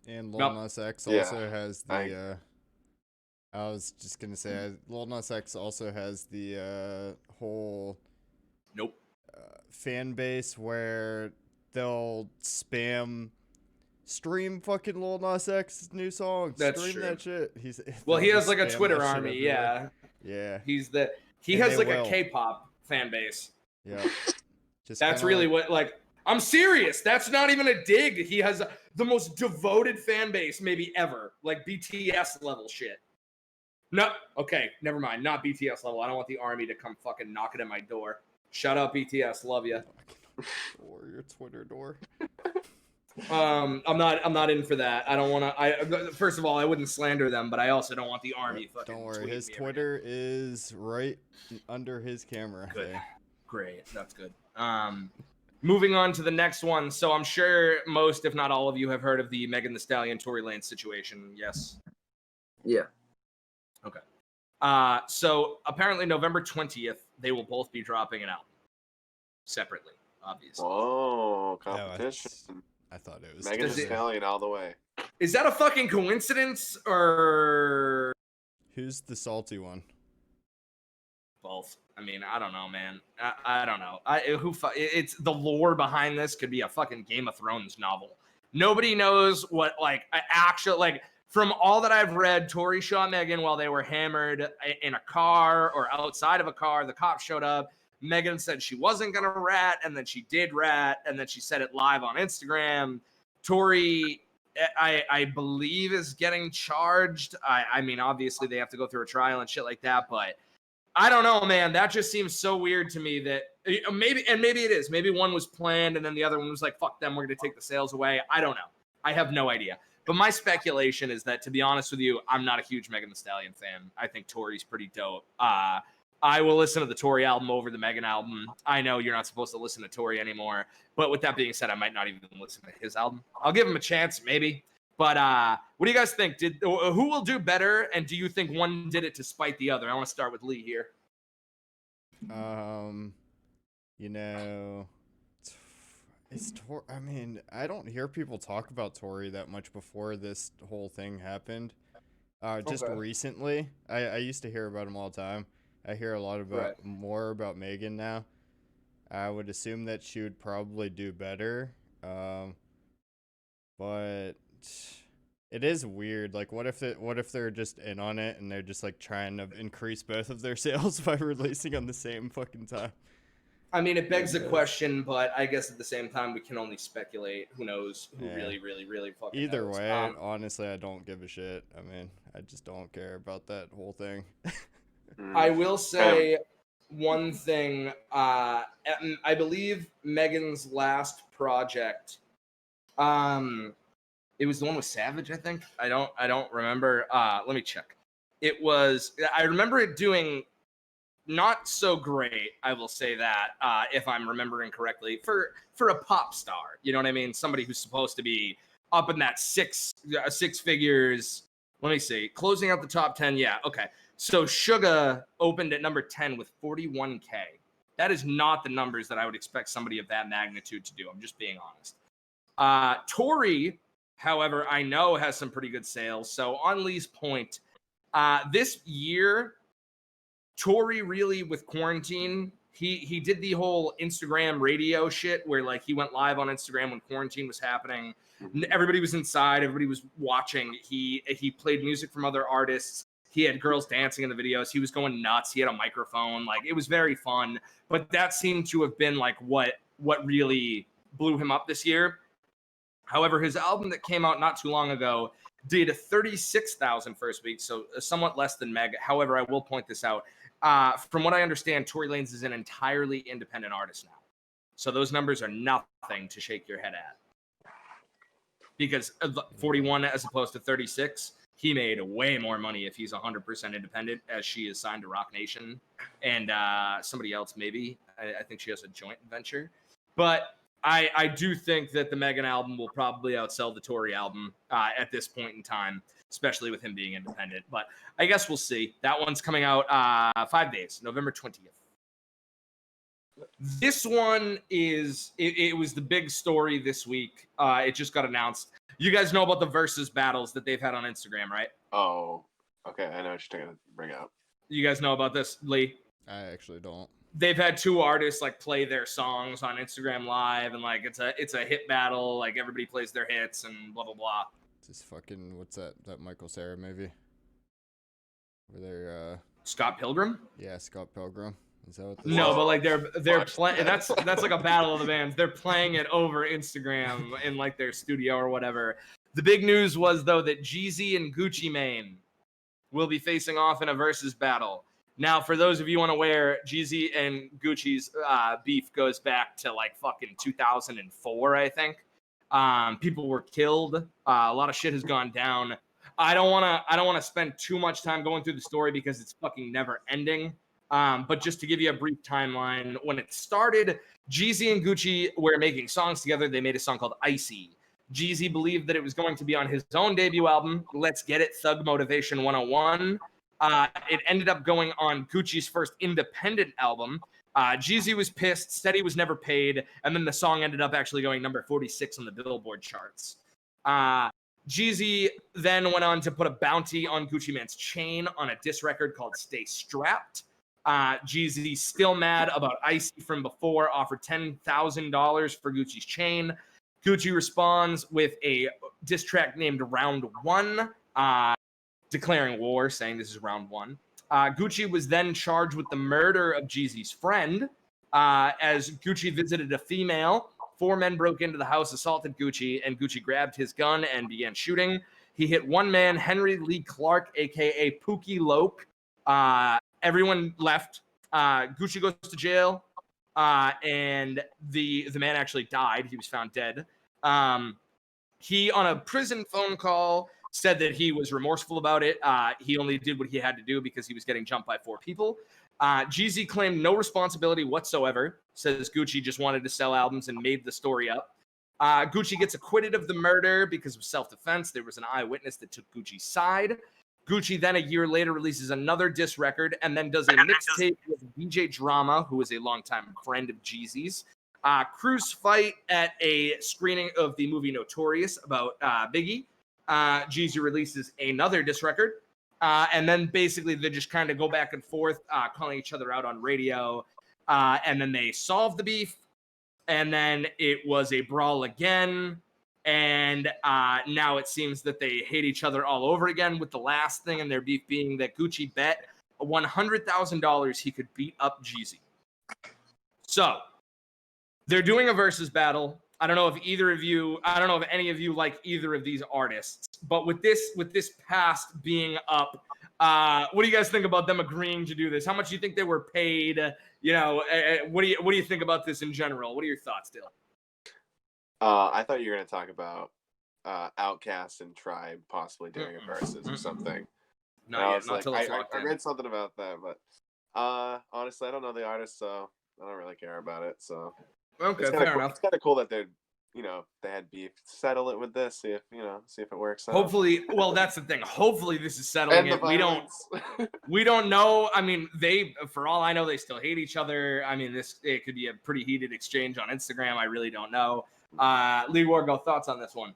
And Lil Nas X also has the. I was just gonna say, Lil Nas X also has the whole. Fan base where they'll stream fucking Lil Nas X's new songs. That's stream true. That shit. He has like a Twitter army. Yeah. He has like a K-pop fan base. Yeah. That's really what I'm serious. That's not even a dig. He has the most devoted fan base maybe ever, like BTS level shit. No, okay, never mind. Not BTS level. I don't want the army to come fucking knock it at my door. Shut up, BTS. Love you. Or your Twitter door. I'm not in for that. I don't want to. First of all, I wouldn't slander them, but I also don't want the army fucking. Don't worry. His Twitter is right under his camera. Good. Great. That's good. Moving on to the next one. So I'm sure most, if not all of you, have heard of the Megan Thee Stallion, Tory Lanez situation. Yes. Yeah. Okay. So apparently November 20th, they will both be dropping an album separately, obviously. Oh, competition. I thought it was Megan Thee Stallion all the way. Is that a fucking coincidence or who's the salty one? Both. I mean, I don't know, man. I don't know. It's the lore behind this could be a fucking Game of Thrones novel. Nobody knows what from all that I've read, Tory shot Megan while they were hammered in a car or outside of a car. The cops showed up. Megan said she wasn't going to rat, and then she did rat, and then she said it live on Instagram. Tory, I believe, is getting charged. I mean, obviously, they have to go through a trial and shit like that, but I don't know, man. That just seems so weird to me that maybe it is. Maybe one was planned, and then the other one was like, fuck them, we're going to take the sales away. I don't know. I have no idea. But my speculation is that, to be honest with you, I'm not a huge Megan Thee Stallion fan. I think Tory's pretty dope. I will listen to the Tory album over the Megan album. I know you're not supposed to listen to Tory anymore. But with that being said, I might not even listen to his album. I'll give him a chance, maybe. But what do you guys think? Who will do better? And do you think one did it to spite the other? I want to start with Lee here. It's Tory. I mean, I don't hear people talk about Tory that much before this whole thing happened. Just recently, I used to hear about him all the time. I hear a lot more about Megan now. I would assume that she would probably do better. But it is weird. Like, what if they're just in on it and they're just like trying to increase both of their sales by releasing on the same fucking time? I mean, it begs the question, but I guess at the same time, we can only speculate. Who knows? Who really fucking Either knows? way, honestly, I don't give a shit. I mean, I just don't care about that whole thing. I will say one thing. I believe Megan's last project, it was the one with Savage, I think. I don't remember. Let me check. I remember it doing not so great, I will say that, if I'm remembering correctly, for a pop star. You know what I mean? Somebody who's supposed to be up in that six figures. Let me see. Closing out the top 10. Yeah, okay. So Suga opened at number 10 with 41K. That is not the numbers that I would expect somebody of that magnitude to do. I'm just being honest. Tory, however, I know has some pretty good sales. So on Lee's point, this year, Tory really, with quarantine, he did the whole Instagram radio shit where like he went live on Instagram when quarantine was happening. Everybody was inside, everybody was watching. He played music from other artists. He had girls dancing in the videos. He was going nuts. He had a microphone. Like, it was very fun. But that seemed to have been like what really blew him up this year. However, his album that came out not too long ago did 36,000 first week, so somewhat less than Meg. However, I will point this out. From what I understand, Tory Lanez is an entirely independent artist now. So those numbers are nothing to shake your head at. Because 41 as opposed to 36, he made way more money if he's 100% independent, as she is signed to Rock Nation. And somebody else, maybe. I think she has a joint venture. But I do think that the Megan album will probably outsell the Tory album at this point in time, especially with him being independent. But I guess we'll see. That one's coming out 5 days, November 20th. This one is, it was the big story this week. It just got announced. You guys know about the versus battles that they've had on Instagram, right? Oh, okay. I know what you're going to bring up. You guys know about this, Lee? I actually don't. They've had two artists like play their songs on Instagram Live, and like it's a hit battle. Like everybody plays their hits and blah blah blah. This fucking, what's that Michael Cera movie? Where they're Scott Pilgrim? Yeah, Scott Pilgrim. Is that what this No, is? but like they're playing. That's like a battle of the bands. They're playing it over Instagram in like their studio or whatever. The big news was though that Jeezy and Gucci Mane will be facing off in a versus battle. Now, for those of you unaware, Jeezy and Gucci's beef goes back to like fucking 2004, I think. People were killed. A lot of shit has gone down. I don't wanna spend too much time going through the story because it's fucking never ending. But just to give you a brief timeline, when it started, Jeezy and Gucci were making songs together. They made a song called Icy. Jeezy believed that it was going to be on his own debut album, Let's Get It, Thug Motivation 101. It ended up going on Gucci's first independent album. Jeezy was pissed, said he was never paid, and then the song ended up actually going number 46 on the Billboard charts. Jeezy then went on to put a bounty on Gucci Mane's chain on a diss record called Stay Strapped. Jeezy, still mad about Icy from before, offered $10,000 for Gucci's chain. Gucci responds with a diss track named Round One, declaring war, saying this is round one. Gucci was then charged with the murder of Jeezy's friend. As Gucci visited a female, 4 men broke into the house, assaulted Gucci, and Gucci grabbed his gun and began shooting. He hit one man, Henry Lee Clark, a.k.a. Pookie Loke. Everyone left. Gucci goes to jail, and the man actually died. He was found dead. He, on a prison phone call, said that he was remorseful about it. He only did what he had to do because he was getting jumped by 4 people. Jeezy claimed no responsibility whatsoever, says Gucci just wanted to sell albums and made the story up. Gucci gets acquitted of the murder because of self-defense. There was an eyewitness that took Gucci's side. Gucci then a year later releases another diss record and then does a mixtape with DJ Drama, who is a longtime friend of Jeezy's. Crews fight at a screening of the movie Notorious about Biggie. Jeezy releases another diss record. And then basically they just kind of go back and forth, calling each other out on radio. And then they solve the beef. And then it was a brawl again. And now it seems that they hate each other all over again, with the last thing in their beef being that Gucci bet $100,000 he could beat up Jeezy. So they're doing a versus battle. I don't know if any of you like either of these artists, but with this past being up, what do you guys think about them agreeing to do this? How much do you think they were paid? What do you think about this in general? What are your thoughts, Dylan? I thought you were gonna talk about Outkast and Tribe possibly doing a versus or something. Not till it's locked in. I read something about that, but honestly, I don't know the artist, so I don't really care about it. So okay, fair enough. It's kind of cool that they're, they had beef. Settle it with this. See if it works out. Hopefully, well, that's the thing. Hopefully, this is settling it. We don't know. I mean, for all I know, they still hate each other. I mean, it could be a pretty heated exchange on Instagram. I really don't know. Lee Wargo, thoughts on this one?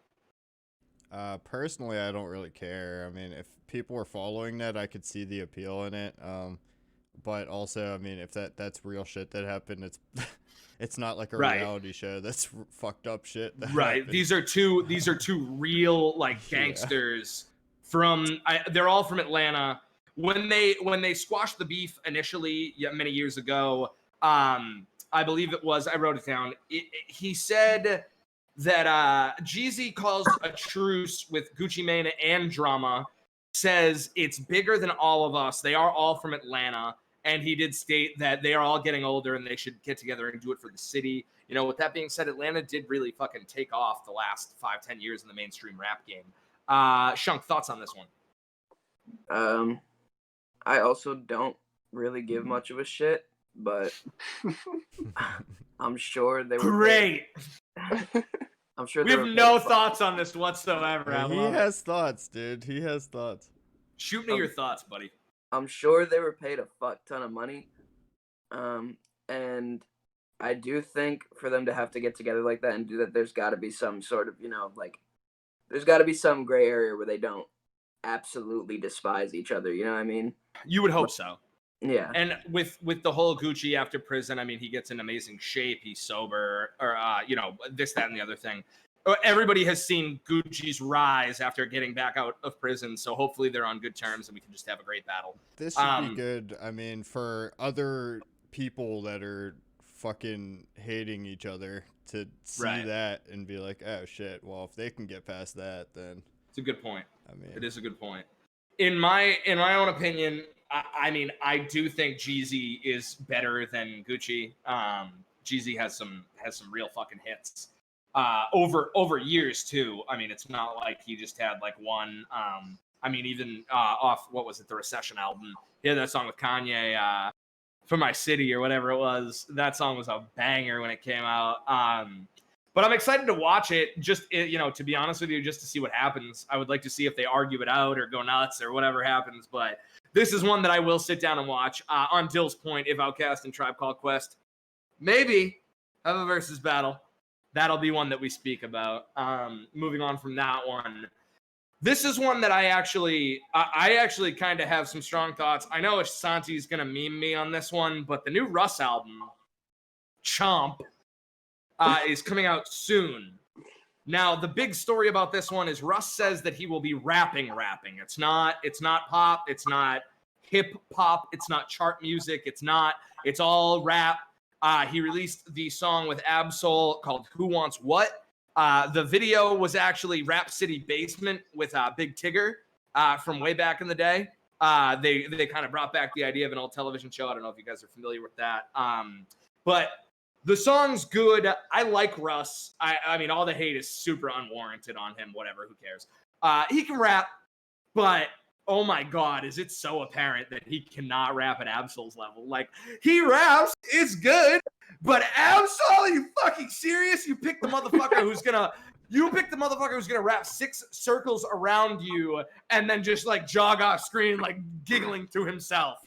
Personally, I don't really care. I mean, if people were following that, I could see the appeal in it. But also, I mean, if that's real shit that happened, it's not like a reality show. That's fucked up shit. Right. These are two real gangsters they're all from Atlanta. When they squashed the beef initially many years ago, I believe it was, I wrote it down. He said that Jeezy calls a truce with Gucci Mane and Drama, says it's bigger than all of us. They are all from Atlanta. And he did state that they are all getting older and they should get together and do it for the city. With that being said, Atlanta did really fucking take off the last 5-10 years in the mainstream rap game. Shunk, thoughts on this one? I also don't really give much of a shit, but I'm sure they were great. I'm sure we have no thoughts on this whatsoever. He has thoughts, dude. He has thoughts. Shoot me your thoughts, buddy. I'm sure they were paid a fuck ton of money. And I do think for them to have to get together like that and do that, there's got to be some sort of, there's got to be some gray area where they don't absolutely despise each other. You know what I mean? You would hope so. Yeah. And with the whole Gucci after prison, I mean, he gets in amazing shape. He's sober, or, this, that, and the other thing. Everybody has seen Gucci's rise after getting back out of prison, so hopefully they're on good terms and we can just have a great battle. This should be good. I mean, for other people that are fucking hating each other to see that and be like, oh shit, well, if they can get past that, then it's a good point. I mean, it is a good point. In my own opinion, I mean, I do think Jeezy is better than Gucci. Jeezy has some real fucking hits. Over years too. I mean, it's not like he just had one. I mean, even off, what was it, the Recession album? He had that song with Kanye, For My City or whatever it was. That song was a banger when it came out. But I'm excited to watch it. Just to be honest with you, just to see what happens. I would like to see if they argue it out or go nuts or whatever happens. But this is one that I will sit down and watch. On Dill's point, if Outkast and Tribe Called Quest maybe have a versus battle, that'll be one that we speak about. Moving on from that one. This is one that I actually kind of have some strong thoughts. I know Ashanti's going to meme me on this one, but the new Russ album, Chomp, is coming out soon. Now, the big story about this one is Russ says that he will be rapping. It's not pop. It's not hip hop. It's not chart music. It's all rap. He released the song with Ab-Soul called Who Wants What. The video was actually Rap City Basement with Big Tigger from way back in the day. They kind of brought back the idea of an old television show. I don't know if you guys are familiar with that. But the song's good. I like Russ. I mean, all the hate is super unwarranted on him. Whatever, who cares? He can rap, but oh my God, is it so apparent that he cannot rap at Ab-Soul's level? He raps, it's good, but Ab-Soul, are you fucking serious? You picked the motherfucker who's gonna rap 6 circles around you and then just jog off screen giggling to himself.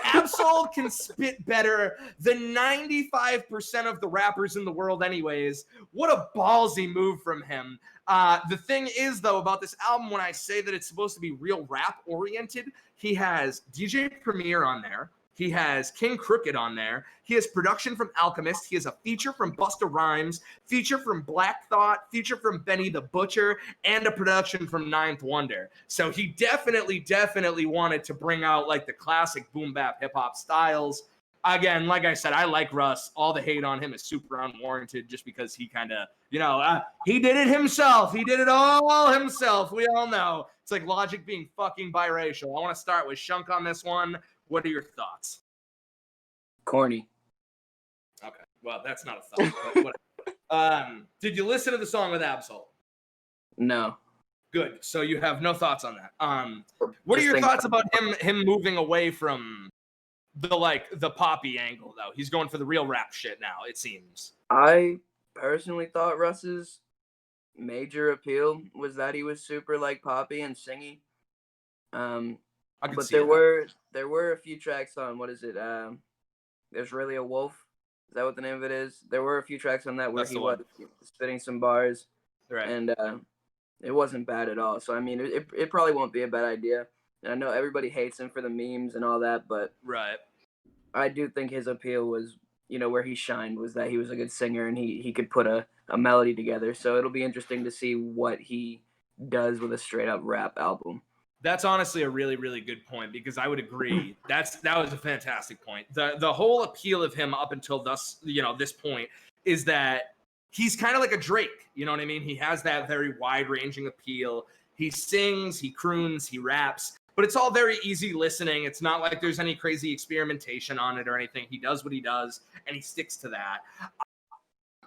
Ab-Soul can spit better than 95% of the rappers in the world anyways. What a ballsy move from him. The thing is, though, about this album, when I say that it's supposed to be real rap-oriented, he has DJ Premier on there. He has King Crooked on there. He has production from Alchemist. He has a feature from Busta Rhymes, feature from Black Thought, feature from Benny the Butcher, and a production from Ninth Wonder. So he definitely wanted to bring out like the classic boom bap hip hop styles. Again, like I said, I like Russ. All the hate on him is super unwarranted just because he kind of, he did it himself. He did it all himself. We all know. It's like Logic being fucking biracial. I want to start with Shunk on this one. What are your thoughts? Corny. Okay. Well, that's not a thought. But whatever. Did you listen to the song with Absol? No. Good. So you have no thoughts on that. What are your thoughts about him moving away from the poppy angle though? He's going for the real rap shit now, it seems. I personally thought Russ's major appeal was that he was super like poppy and singy. But there were a few tracks on what is it? There's Really a Wolf. Is that what the name of it is? There were a few tracks on that where he was spitting some bars, right? And it wasn't bad at all. So I mean, it probably won't be a bad idea. And I know everybody hates him for the memes and all that, but right. I do think his appeal was, where he shined was that he was a good singer and he could put a melody together. So it'll be interesting to see what he does with a straight up rap album. That's honestly a really, really good point because I would agree. That was a fantastic point. The whole appeal of him up until this point is that he's kind of like a Drake. You know what I mean? He has that very wide-ranging appeal. He sings, he croons, he raps, but it's all very easy listening. It's not like there's any crazy experimentation on it or anything. He does what he does, and he sticks to that.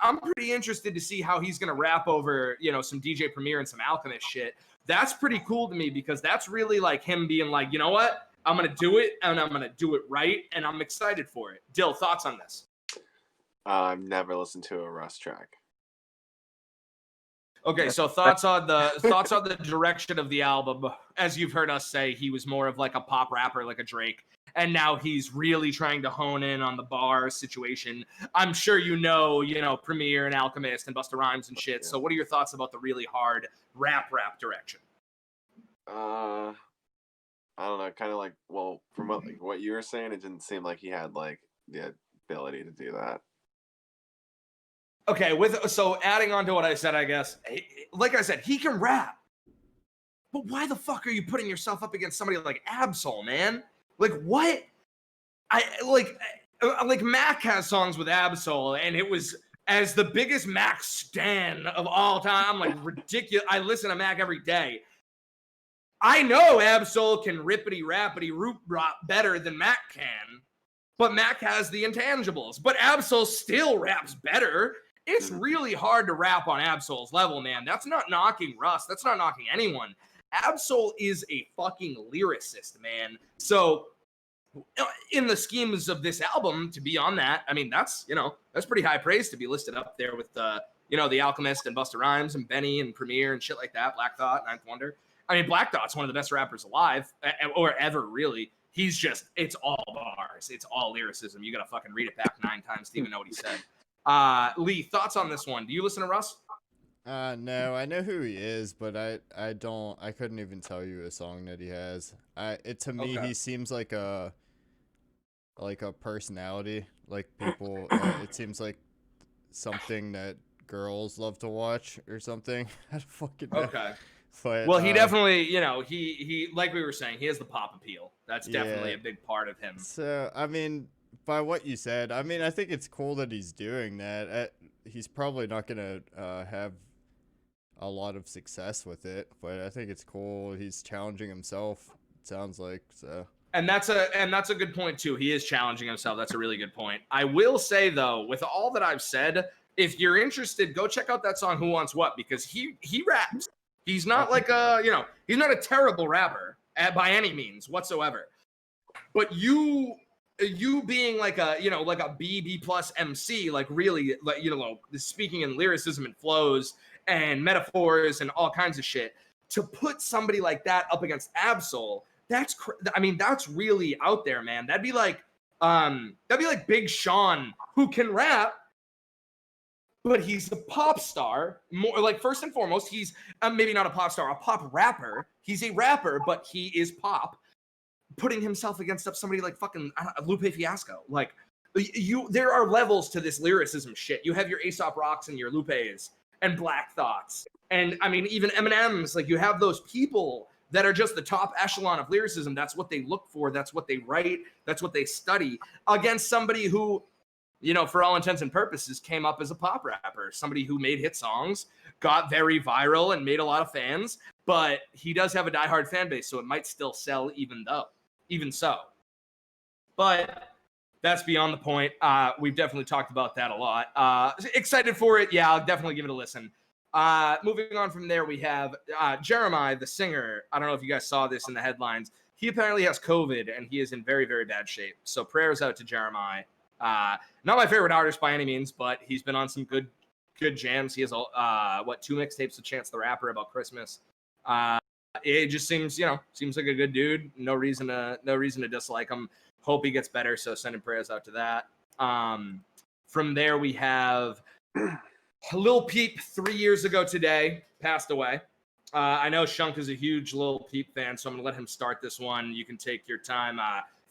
I'm pretty interested to see how he's going to rap over, some DJ Premier and some Alchemist shit. That's pretty cool to me because that's really like him being like, you know what? I'm going to do it, and I'm going to do it right, and I'm excited for it. Dill, thoughts on this? I've never listened to a Russ track. Okay, so thoughts on the direction of the album. As you've heard us say, he was more of like a pop rapper, like a Drake, and now he's really trying to hone in on the bar situation. I'm sure Premier and Alchemist and Busta Rhymes and shit. Yeah. So what are your thoughts about the really hard rap direction? I don't know, kind of like, well, from what you were saying, it didn't seem like he had like the ability to do that. Okay, so adding on to what I said, I guess, like I said, he can rap. But why the fuck are you putting yourself up against somebody like Absol, man? Like, what? Like Mac has songs with Absol, and it was as the biggest Mac stan of all time. I'm like, ridiculous. I listen to Mac every day. I know Absol can rippity rappity root rap better than Mac can, but Mac has the intangibles. But Absol still raps better. It's really hard to rap on Absol's level, man. That's not knocking Russ. That's not knocking anyone. Absol is a fucking lyricist, man. So in the schemes of this album, to be on that, I mean, that's pretty high praise to be listed up there with the Alchemist and Busta Rhymes and Benny and Premier and shit like that, Black Thought, Ninth Wonder. I mean, Black Thought's one of the best rappers alive or ever, really. It's all bars. It's all lyricism. You got to fucking read it back 9 times to even know what he said. Lee, thoughts on this one? Do you listen to Russ? No, I know who he is, but I couldn't even tell you a song that he has. To me, he seems like a personality, like people, it seems like something that girls love to watch or something. I don't fucking know. Okay. But, well, he definitely, he like we were saying, he has the pop appeal. That's definitely a big part of him. So, I mean, by what you said, I mean, I think it's cool that he's doing that. He's probably not going to have a lot of success with it, but I think it's cool. He's challenging himself, it sounds like, so. And that's a good point, too. He is challenging himself. That's a really good point. I will say, though, with all that I've said, if you're interested, go check out that song, Who Wants What, because he raps. He's not like he's not a terrible rapper by any means whatsoever. But you being like a B plus MC, like really, like, speaking in lyricism and flows and metaphors and all kinds of shit, to put somebody like that up against Absol, that's really out there, man. That'd be like Big Sean, who can rap, but he's a pop star. More like, first and foremost, he's maybe not a pop star, a pop rapper. He's a rapper, but he is pop. putting himself against somebody like fucking Lupe Fiasco. Like, there are levels to this lyricism shit. You have your Aesop Rocks and your Lupes and Black Thoughts. And I mean, even Eminem's, like, you have those people that are just the top echelon of lyricism. That's what they look for. That's what they write. That's what they study against somebody who, you know, for all intents and purposes, came up as a pop rapper, somebody who made hit songs, got very viral and made a lot of fans, but he does have a diehard fan base, so it might still sell even so. But that's beyond the point. We've definitely talked about that a lot. Excited for it. Yeah, I'll definitely give it a listen. Moving on from there, we have Jeremih, the singer. I don't know if you guys saw this in the headlines. He apparently has COVID, and he is in very, very bad shape. So prayers out to Jeremih. Not my favorite artist by any means, but he's been on some good jams. He has 2 mixtapes with Chance the Rapper about Christmas. It just seems like a good dude. No reason to dislike him. Hope he gets better. So sending prayers out to that. From there we have Lil Peep 3 years ago today passed away. I know Shunk is a huge Lil Peep fan, so I'm gonna let him start this one. You can take your time.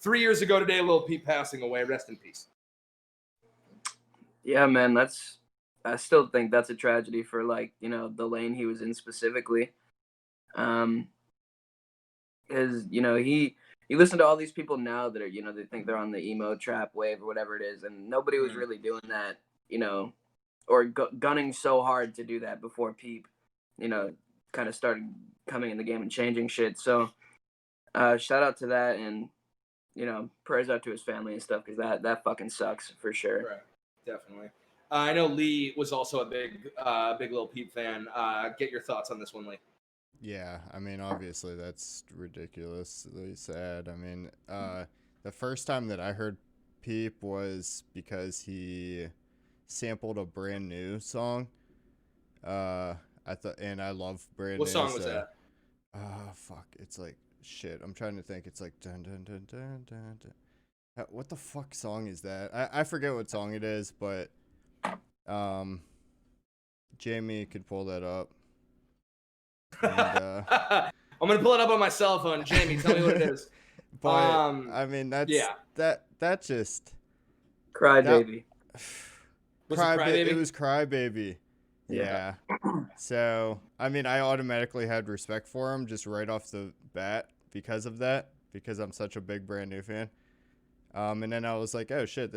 3 years ago today, Lil Peep passing away. Rest in peace. Yeah, man, I still think that's a tragedy for, like, you know, the lane he was in specifically. Because, you know, you listen to all these people now that are, you know, they think they're on the emo trap wave or whatever it is, and nobody was really doing that, you know, or gunning so hard to do that before Peep, you know, kind of started coming in the game and changing shit. So shout out to that, and, you know, prayers out to his family and stuff, because that fucking sucks for sure. Right, definitely. I know Lee was also a big Lil Peep fan. Get your thoughts on this one, Lee. Yeah, I mean, obviously that's ridiculously sad. I mean, the first time that I heard Peep was because he sampled a Brand New song. And I love Brand New. What song was that? Fuck, it's like shit. I'm trying to think. It's like dun dun dun dun dun dun. What the fuck song is that? I forget what song it is, but Jamie could pull that up. And, I'm gonna pull it up on my cell phone. Jamie, tell me what it is. But I mean, that's that just Crybaby. Crybaby? It was Crybaby. Yeah. So I mean, I automatically had respect for him just right off the bat because of that, because I'm such a big Brand New fan. And then I was like, oh shit,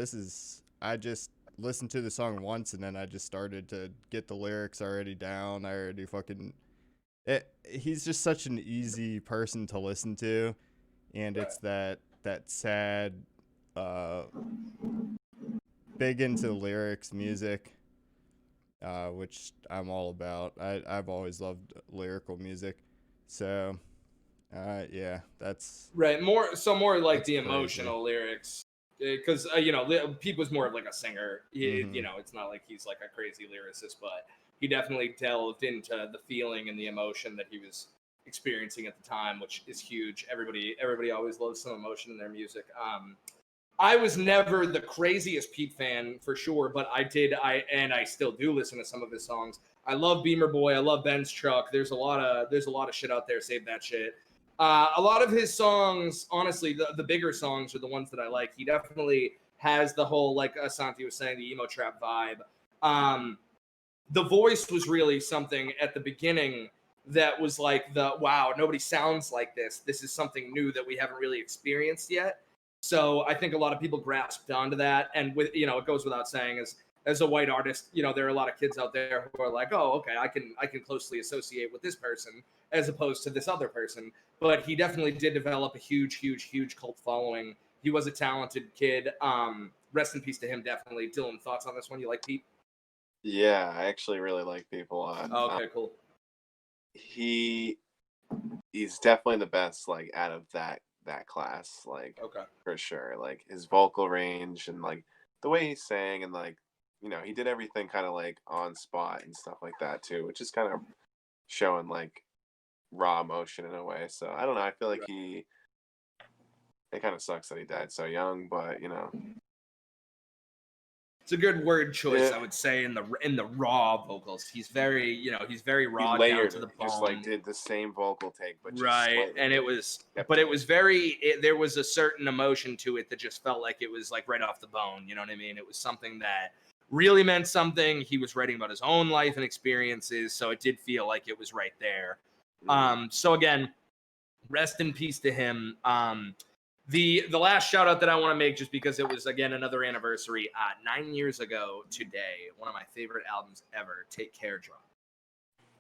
I just listened to the song once, and then I just started to get the lyrics already down. I already he's just such an easy person to listen to, and it's that sad, big into lyrics music, which I'm all about. I've always loved lyrical music, so yeah, that's right. More like the crazy. Emotional lyrics, because you know, Peep was more of like a singer. You know, it's not like he's like a crazy lyricist, but he definitely delved into the feeling and the emotion that he was experiencing at the time, which is huge. Everybody always loves some emotion in their music. I was never the craziest Peep fan for sure, but I still do listen to some of his songs. I love Beamer Boy. I love Ben's Truck. There's a lot of shit out there. Save that shit. A lot of his songs, honestly, the bigger songs are the ones that I like. He definitely has the whole, like Asante was saying, the emo trap vibe. The voice was really something at the beginning that was like wow, nobody sounds like this. This is something new that we haven't really experienced yet. So I think a lot of people grasped onto that. And with, you know, it goes without saying, as a white artist, you know, there are a lot of kids out there who are like, oh, okay, I can closely associate with this person as opposed to this other person. But he definitely did develop a huge cult following. He was a talented kid. Rest in peace to him, definitely. Dylan, thoughts on this one? You like Pete? Yeah, I actually really like People. Okay, cool. He's definitely the best, like, out of that class, like, okay, for sure. Like, his vocal range and, like, the way he sang, and, like, you know, he did everything kind of like on spot and stuff like that too, which is kind of showing like raw emotion in a way. So I don't know, I feel like it kind of sucks that he died so young, but you know. It's a good word choice, Yeah. I would say, in the raw vocals. He's very, he's very raw He layered down to the it, bone. just like did the same vocal take, but just right. And it was, there was a certain emotion to it that just felt like it was like right off the bone. You know what I mean? It was something that really meant something. He was writing about his own life and experiences, so it did feel like it was right there. So again, rest in peace to him. The last shout out that I want to make, just because it was again another anniversary, 9 years ago today, one of my favorite albums ever, Take Care dropped.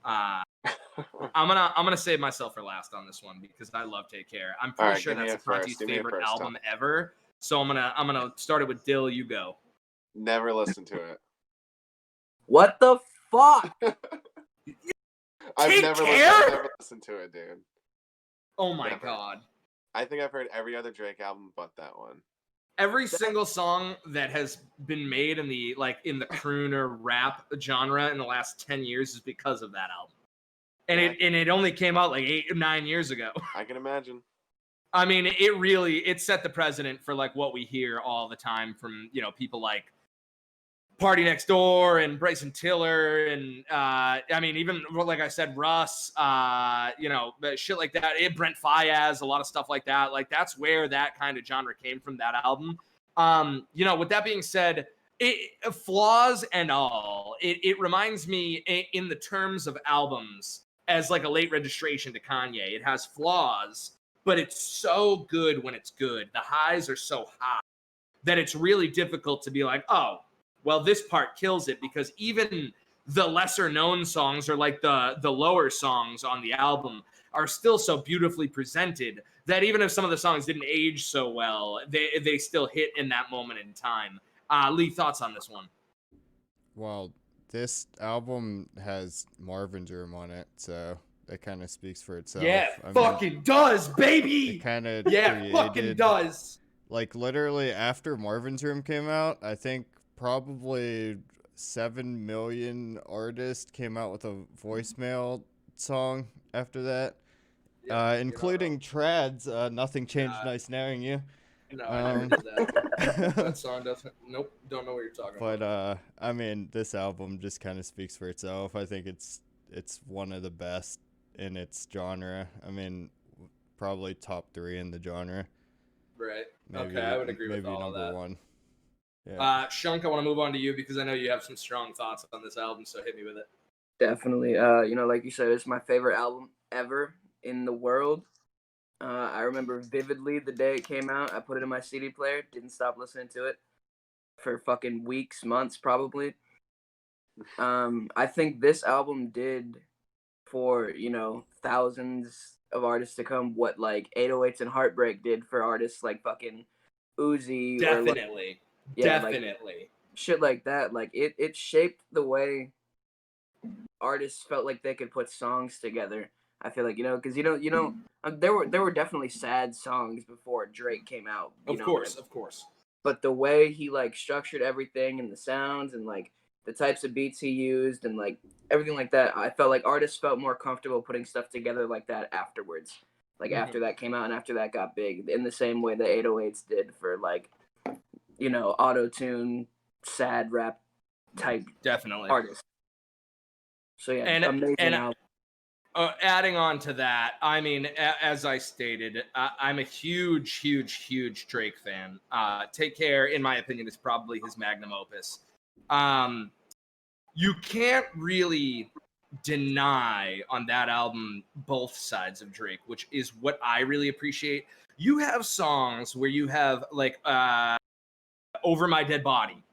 I'm gonna save myself for last on this one because I love Take Care. I'm pretty sure that's Akanti's favorite album ever. So I'm gonna start it with Dill. You go. Never listened to it. What the fuck? I've never listened to it, dude. Oh my god. I think I've heard every other Drake album but that one. Every single song that has been made in the crooner rap genre in the last 10 years is because of that album. And it only came out like 8 or 9 years ago. I can imagine. I mean, it set the precedent for like what we hear all the time from, people like Party Next Door and Bryson Tiller and I mean, even like I said, Russ, shit like that. Brent Faiyaz, a lot of stuff like that. Like that's where that kind of genre came from, that album. With that being said, flaws and all, it reminds me in the terms of albums as like a late registration to Kanye. It has flaws, but it's so good when it's good. The highs are so high that it's really difficult to be like, oh, well, this part kills it, because even the lesser known songs or like the lower songs on the album are still so beautifully presented that even if some of the songs didn't age so well, they still hit in that moment in time. Lee, thoughts on this one? Well, this album has Marvin's Room on it, so that kind of speaks for itself. Yeah, does, baby. It kind of fucking does. Like literally after Marvin's Room came out, I think probably 7 million artists came out with a voicemail song after that, including Trads. Nothing changed, nice knowing you. No, I never did that. That song doesn't. Nope, don't know what you're talking about. But I mean, this album just kind of speaks for itself. I think it's one of the best in its genre. I mean, probably top 3 in the genre. Right. Okay, I would agree with all of that. Maybe number 1. Yeah. Shunk, I want to move on to you because I know you have some strong thoughts on this album, so hit me with it. Definitely. Like you said, it's my favorite album ever in the world. I remember vividly the day it came out. I put it in my CD player, didn't stop listening to it for fucking weeks, months, probably. I think this album did for, thousands of artists to come what like 808s and Heartbreak did for artists like fucking Uzi. Definitely. Definitely. Like, shit like that. Like it shaped the way artists felt like they could put songs together. I feel like, because there were definitely sad songs before Drake came out. Of course. But the way he like structured everything and the sounds and like the types of beats he used and like everything like that, I felt like artists felt more comfortable putting stuff together like that afterwards. Like after that came out and after that got big, in the same way the 808s did for like, auto-tune, sad rap type definitely artists. So yeah, amazing album. Adding on to that, I mean, as I stated, I'm a huge Drake fan. Take Care, in my opinion, is probably his magnum opus. You can't really deny on that album both sides of Drake, which is what I really appreciate. You have songs where you have like Over My Dead Body,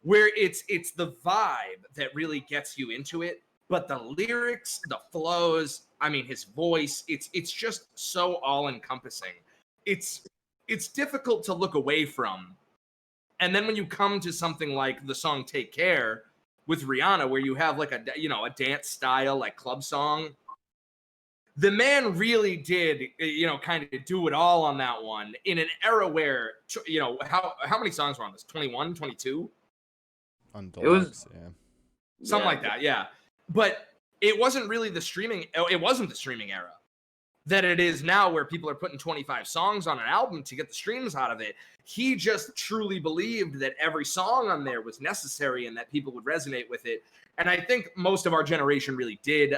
where it's the vibe that really gets you into it. But the lyrics, the flows, I mean, his voice, it's just so all-encompassing. It's difficult to look away from. And then when you come to something like the song Take Care with Rihanna, where you have like a dance style, like club song, the man really did, kind of do it all on that one in an era where, how many songs were on this? 21, 22? On Deluxe, Something like that, yeah. But it wasn't really it wasn't the streaming era. that it is now, where people are putting 25 songs on an album to get the streams out of it. He just truly believed that every song on there was necessary and that people would resonate with it. And I think most of our generation really did.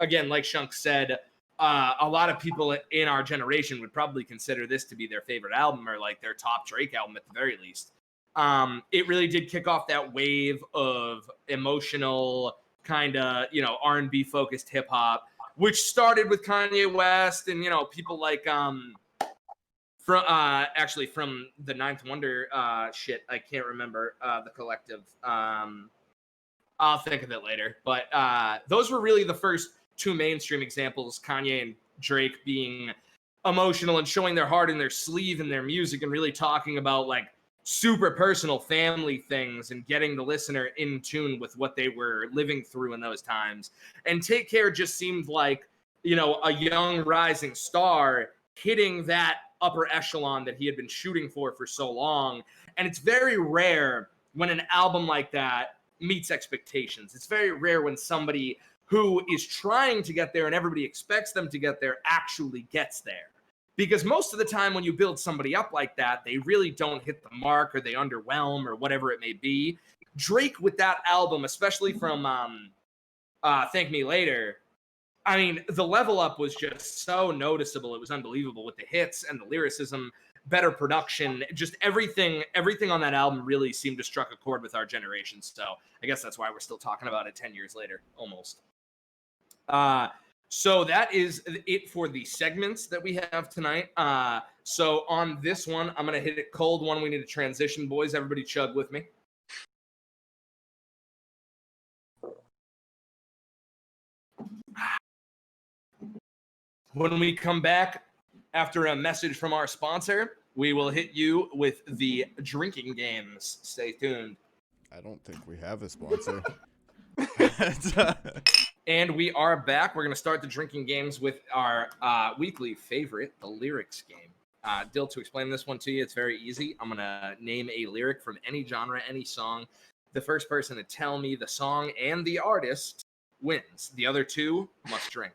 Again, like Shunk said, a lot of people in our generation would probably consider this to be their favorite album, or like their top Drake album at the very least. It really did kick off that wave of emotional kind of, R&B focused hip hop, which started with Kanye West and, people like from the Ninth Wonder shit. I can't remember the collective. I'll think of it later. But those were really the first two mainstream examples, Kanye and Drake being emotional and showing their heart in their sleeve in their music and really talking about like super personal family things and getting the listener in tune with what they were living through in those times. And Take Care just seemed like, a young rising star hitting that upper echelon that he had been shooting for so long. And it's very rare when an album like that meets expectations. It's very rare when somebody who is trying to get there and everybody expects them to get there actually gets there. Because most of the time when you build somebody up like that, they really don't hit the mark, or they underwhelm, or whatever it may be. Drake with that album, especially from Thank Me Later, I mean, the level up was just so noticeable. It was unbelievable with the hits and the lyricism, better production, just everything on that album really seemed to struck a chord with our generation. So I guess that's why we're still talking about it 10 years later, almost. So that is it for the segments that we have tonight. So on this one, I'm going to hit it cold one. We need to transition, boys. Everybody chug with me. When we come back after a message from our sponsor, we will hit you with the drinking games. Stay tuned. I don't think we have a sponsor. And we are back. We're going to start the drinking games with our weekly favorite, the lyrics game. Dill, to explain this one to you, it's very easy. I'm going to name a lyric from any genre, any song. The first person to tell me the song and the artist wins. The other two must drink.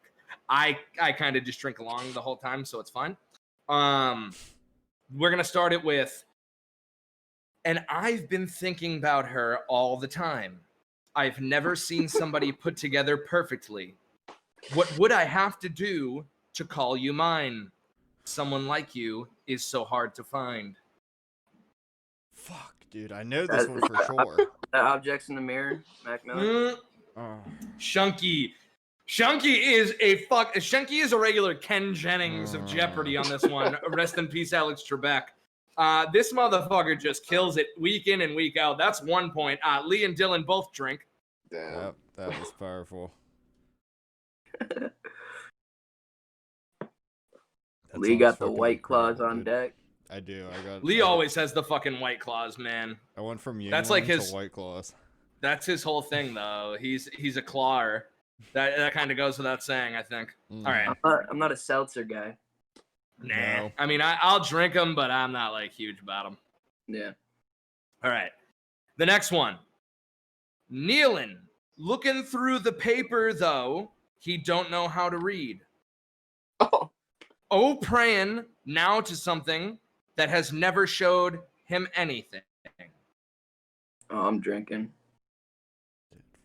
I kind of just drink along the whole time, so it's fine. We're going to start it with, and I've been thinking about her all the time. I've never seen somebody put together perfectly. What would I have to do to call you mine? Someone like you is so hard to find. Fuck, dude. I know this one for sure. Objects in the Mirror, Mac Miller. Shunky. Shunky is a regular Ken Jennings of Jeopardy on this one. Rest in peace, Alex Trebek. This motherfucker just kills it week in and week out. That's 1 point. Lee and Dylan both drink. Damn. Yep, that was powerful. Lee got the White Claws on deck. I do. Lee always has the fucking White Claws, man. I went from That's like his to White Claws. That's his whole thing, though. He's a clawer. That kind of goes without saying, I think. All right. I'm not a seltzer guy. Nah. No. I mean, I'll drink them, but I'm not like huge about them. Yeah. All right. The next one. Kneeling, looking through the paper, though he don't know how to read. Oh, praying now to something that has never showed him anything. Oh, I'm drinking.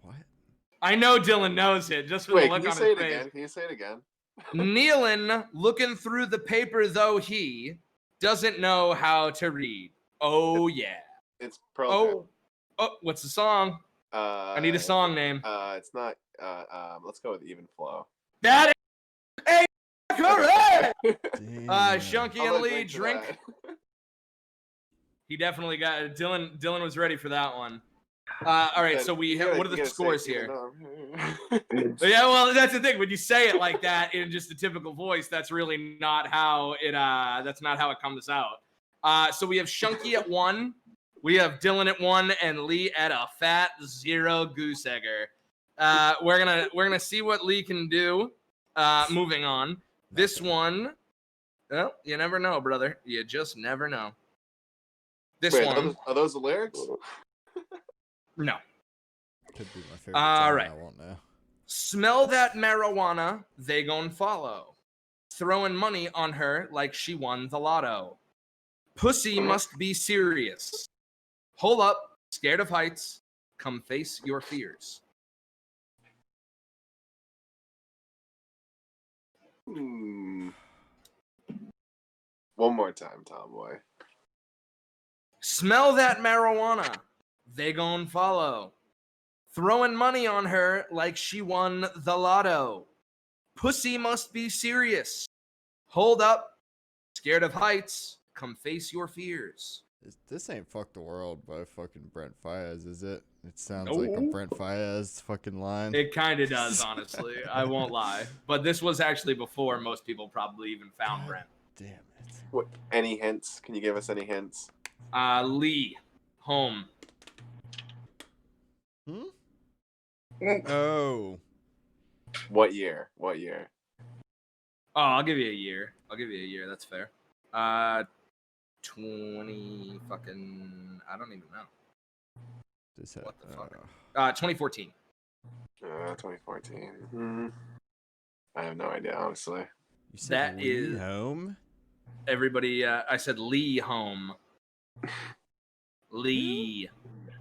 What? I know Dylan knows it, just for the look on his face. Again? Can you say it again? Kneeling, looking through the paper, though he doesn't know how to read. Oh, yeah. It's Pearl Jam. What's the song? I need a song name. It's not. Let's go with Even Flow. That is correct. Damn. Shunky and Lee drink. He definitely got it. Dylan was ready for that one. All right, so we have, what are the scores here? Yeah, well, that's the thing. When you say it like that in just a typical voice, that's really not how it. That's not how it comes out. So we have Shunky at 1, we have Dylan at 1, and Lee at a fat 0 goose egger. We're gonna see what Lee can do. Moving on. This one, well, you never know, brother. You just never know. This one. Are those the lyrics? No. Could be my favorite. All right. I won't know. Smell that marijuana, they gon' follow. throwing money on her like she won the lotto. Pussy must be serious. Hold up, scared of heights. Come face your fears. One more time, Tomboy. Smell that marijuana. They gon' follow. Throwing money on her like she won the lotto. Pussy must be serious. Hold up. Scared of heights. Come face your fears. This ain't Fuck the World by fucking Brent Faiyaz, is it? It sounds like a Brent Faiyaz fucking line. It kind of does, honestly. I won't lie. But this was actually before most people probably even found Brent. Damn it. What? Any hints? Can you give us any hints? Lee. Home. Oh. What year? What year? Oh, I'll give you a year. That's fair. 20 fucking. I don't even know. What the fuck? 2014. 2014. I have no idea, honestly. You said That is home. Everybody. I said Lee home. Lee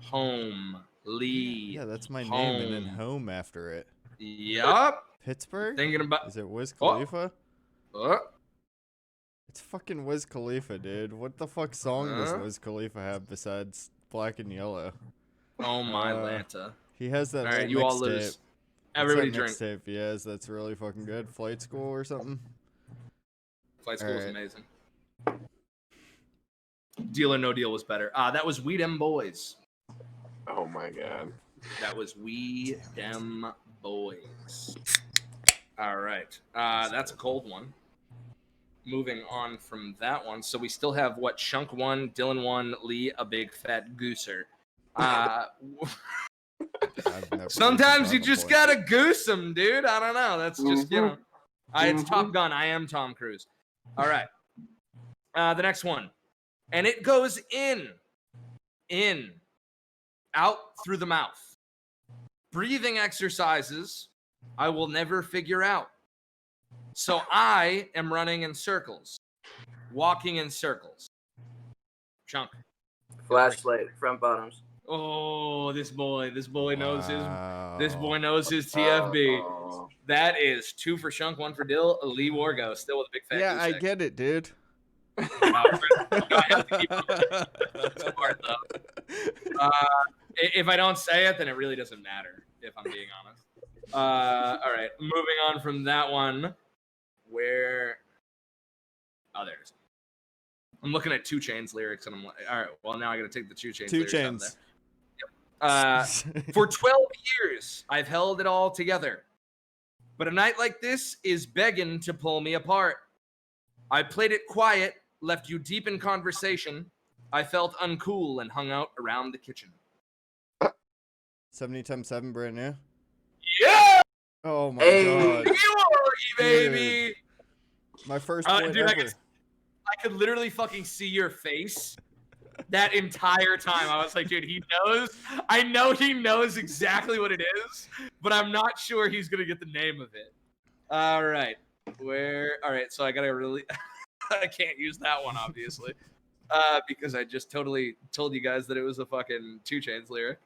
home. Lee. Yeah, that's my home. name, and then home after it. Yup. Pittsburgh? Thinking about. Is it Wiz Khalifa? Oh. It's fucking Wiz Khalifa, dude. What the fuck song does Wiz Khalifa have besides Black and Yellow? Oh my Lanta. He has that. All right, you all lose. Everybody drink. Tape he has that's really fucking good. Flight School or something. Flight School is amazing. Deal or No Deal was better. That was We Dem Boys. Oh my god. That was We Dem Boys. All right. That's a cold one. Moving on from that one. So we still have what? Shunk 1, Dylan 1, Lee, a big fat gooser. Sometimes you just gotta goose them, dude. I don't know. That's just, you know. It's Top Gun. I am Tom Cruise. All right. The next one. And it goes in, out through the mouth. Breathing exercises I will never figure out. So I am running in circles, walking in circles. Chunk. Flashlight, front bottoms. Oh, this boy knows his TFB. That is 2 for Shunk, 1 for Dill. Lee Wargo, still with a big fat. Yeah, I get it, dude. If I don't say it, then it really doesn't matter, if I'm being honest. All right, moving on from that one. There's. I'm looking at 2 Chainz lyrics, and I'm like, all right, well, now I got to take the 2 Chainz lyrics out there. Yep. For 12 years, I've held it all together. But a night like this is begging to pull me apart. I played it quiet, left you deep in conversation. I felt uncool and hung out around the kitchen. 70 times 7 brand new? Yeah! Oh my god. Baby! My first point dude, ever. I could literally fucking see your face that entire time. I was like, dude, he knows. I know he knows exactly what it is, but I'm not sure he's going to get the name of it. All right. All right, so I got to really... I can't use that one, obviously, because I just totally told you guys that it was a fucking 2 Chainz lyric.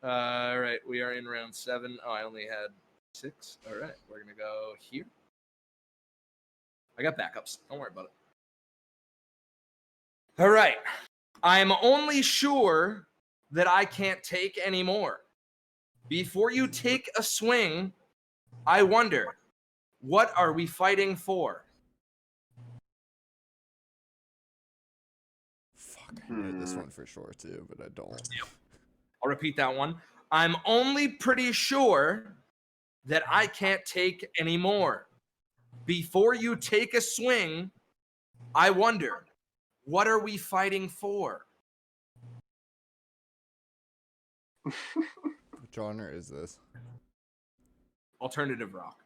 All right, we are in round 7. Oh, I only had 6. All right, we're going to go here. I got backups. Don't worry about it. All right. I'm only sure that I can't take any more. Before you take a swing, I wonder, what are we fighting for? Fuck, I know this one for sure too, but I don't. Yep. I'll repeat that one. I'm only pretty sure that I can't take any more. Before you take a swing, I wonder, what are we fighting for? What genre is this? Alternative rock.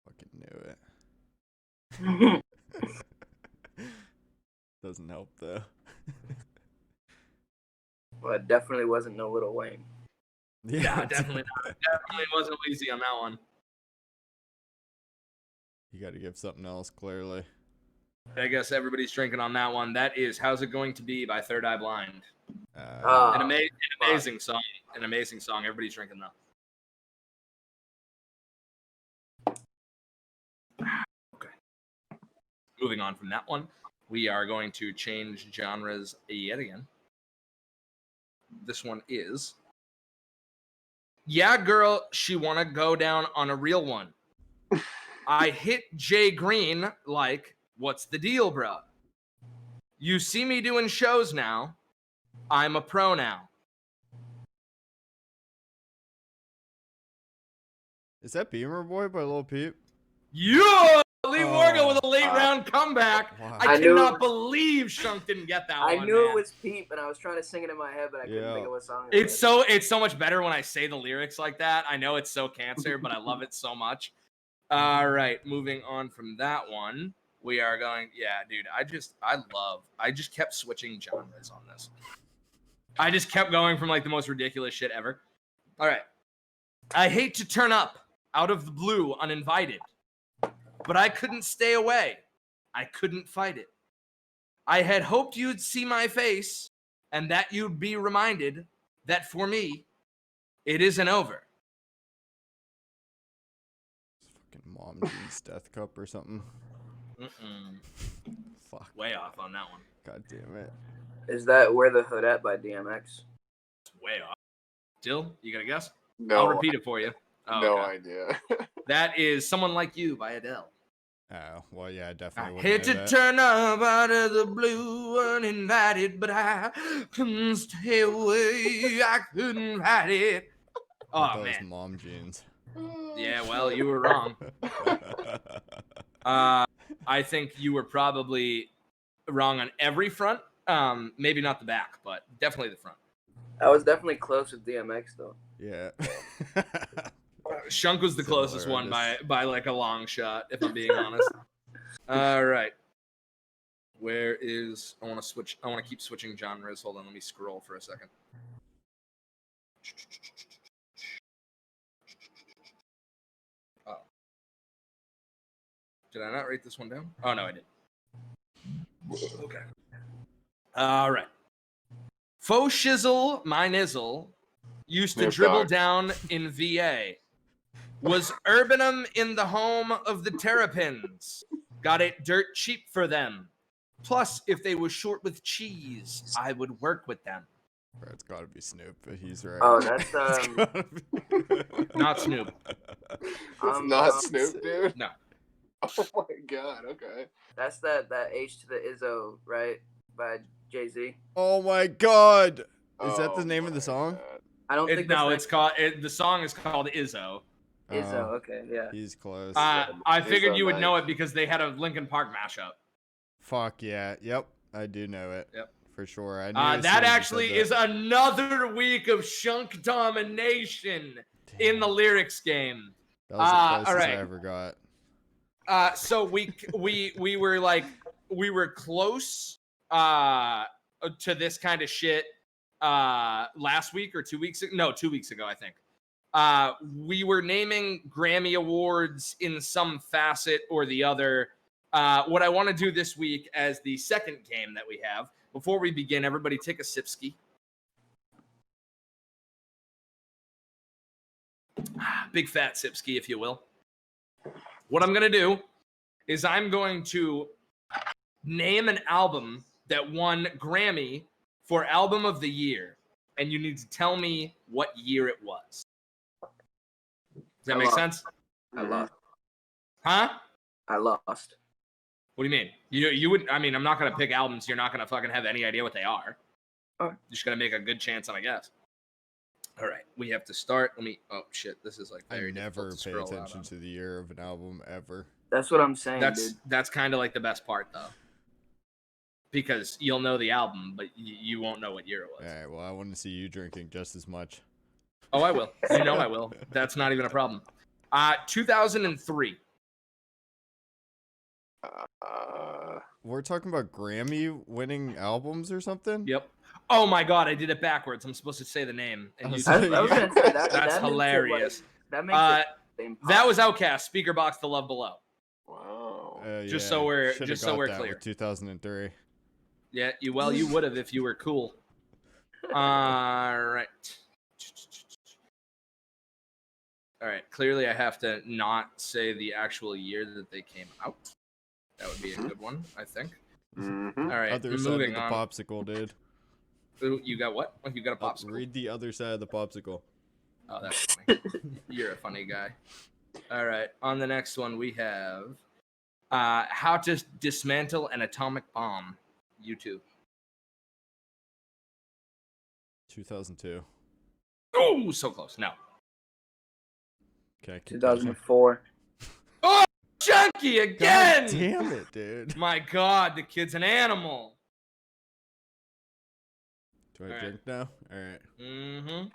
Fucking knew it. Doesn't help though. Well, it definitely wasn't no Lil Wayne. Yeah, definitely not. Definitely wasn't Weezy on that one. You got to give something else, clearly. I guess everybody's drinking on that one. That is How's It Going to Be by Third Eye Blind. An amazing song. An amazing song. Everybody's drinking though. Okay. Moving on from that one, we are going to change genres yet again. This one is Yeah, girl, she wanna go down on a real one. I hit Jay Green like, what's the deal, bro? You see me doing shows now. I'm a pro now. Is that Beamer Boy by Lil Peep? Yeah! Lee Morgan with a late round comeback. Wow. I cannot believe Shunk didn't get that one. I knew man. it was Peep, and I was trying to sing it in my head, but I couldn't think of what song. It's so much better when I say the lyrics like that. I know it's so cancer, but I love it so much. All right, moving on from that one, we are going. Yeah, dude, I just kept switching genres on this. I just kept going from like the most ridiculous shit ever. All right, I hate to turn up out of the blue uninvited. But I couldn't stay away. I couldn't fight it. I had hoped you'd see my face and that you'd be reminded that for me, it isn't over. Fucking Mom Jean's Death Cup or something. Fuck. Way off on that one. God damn it. Is that Where the Hood At by DMX? It's way off. Dill, you got a guess? No, I'll repeat it for you. Oh, no okay. idea. That is Someone Like You by Adele. Oh, well, yeah, I definitely I hate to turn up out of the blue uninvited, but I couldn't stay away. I couldn't hide it. Oh, those man. Mom Jeans. Yeah, well, you were wrong. I think you were probably wrong on every front. Maybe not the back, but definitely the front. I was definitely close with DMX, though. Yeah. Shunk was the closest one by like a long shot, if I'm being honest. All right. Where is I want to keep switching genres. Hold on, let me scroll for a second. Oh. Did I not write this one down? Oh no, I did. Okay. All right. Faux shizzle, my nizzle, used to dribble down in VA. Was Urbanum in the home of the Terrapins? Got it dirt cheap for them. Plus, if they were short with cheese, I would work with them. Bro, it's gotta be Snoop, but he's right. Oh, that's Not Snoop. It's not Snoop, dude. No. Oh my god. Okay. That's that H to the Izzo, right? By Jay-Z. Oh my god! Is that the name of the song? God. I don't think No, it's called. The song is called Izzo. Izzo, okay, yeah. He's close. I figured Izzo, you would nice. know it because they had a Linkin Park mashup. Fuck yeah. Yep, I do know it. Yep. For sure. I knew as soon That as you actually said is another week of Shunk domination in the lyrics game. that was the closest all right. I ever got. So we were close to this kind of shit last week or 2 weeks ago. No, 2 weeks ago, I think. We were naming Grammy Awards in some facet or the other. What I want to do this week as the second game that we have, before we begin, everybody take a sipski. Big fat sipski, if you will. What I'm going to do is I'm going to name an album that won Grammy for Album of the Year, and you need to tell me what year it was. Does that make sense? I lost. Huh? I lost. What do you mean? You would? I mean, I'm not gonna pick albums. You're not gonna fucking have any idea what they are. Oh. You're just gonna make a good chance on a guess. All right, we have to start. Let me. Oh shit, this is like very. I never difficult to pay scroll out attention on. to the year of an album ever. That's what I'm saying, dude. That's kind of like the best part though, because you'll know the album, but you won't know what year it was. All right, well, I want to see you drinking just as much. Oh, I will. You know I will. That's not even a problem. 2003. We're talking about Grammy-winning albums or something? Yep. Oh my god, I did it backwards. I'm supposed to say the name. And you I said, was gonna say that. That's hilarious. That makes it same that was Outkast. Speaker Box, The Love Below. Wow. Just Yeah, so we're should've just so got we're that clear. with 2003. Yeah, you would have if you were cool. All right. All right. Clearly, I have to not say the actual year that they came out. That would be a good one, I think. Mm-hmm. All right. Other side Moving of the on. popsicle, dude. Ooh, you got what? Oh, you got a popsicle. Read the other side of the popsicle. Oh, that's funny. You're a funny guy. All right. On the next one, we have how to dismantle an atomic bomb. YouTube. 2002. Oh, so close. No. Okay, 2004. Oh, Chunky again! God damn it, dude. My God, the kid's an animal. Do I All drink now? All right. Mm-hmm.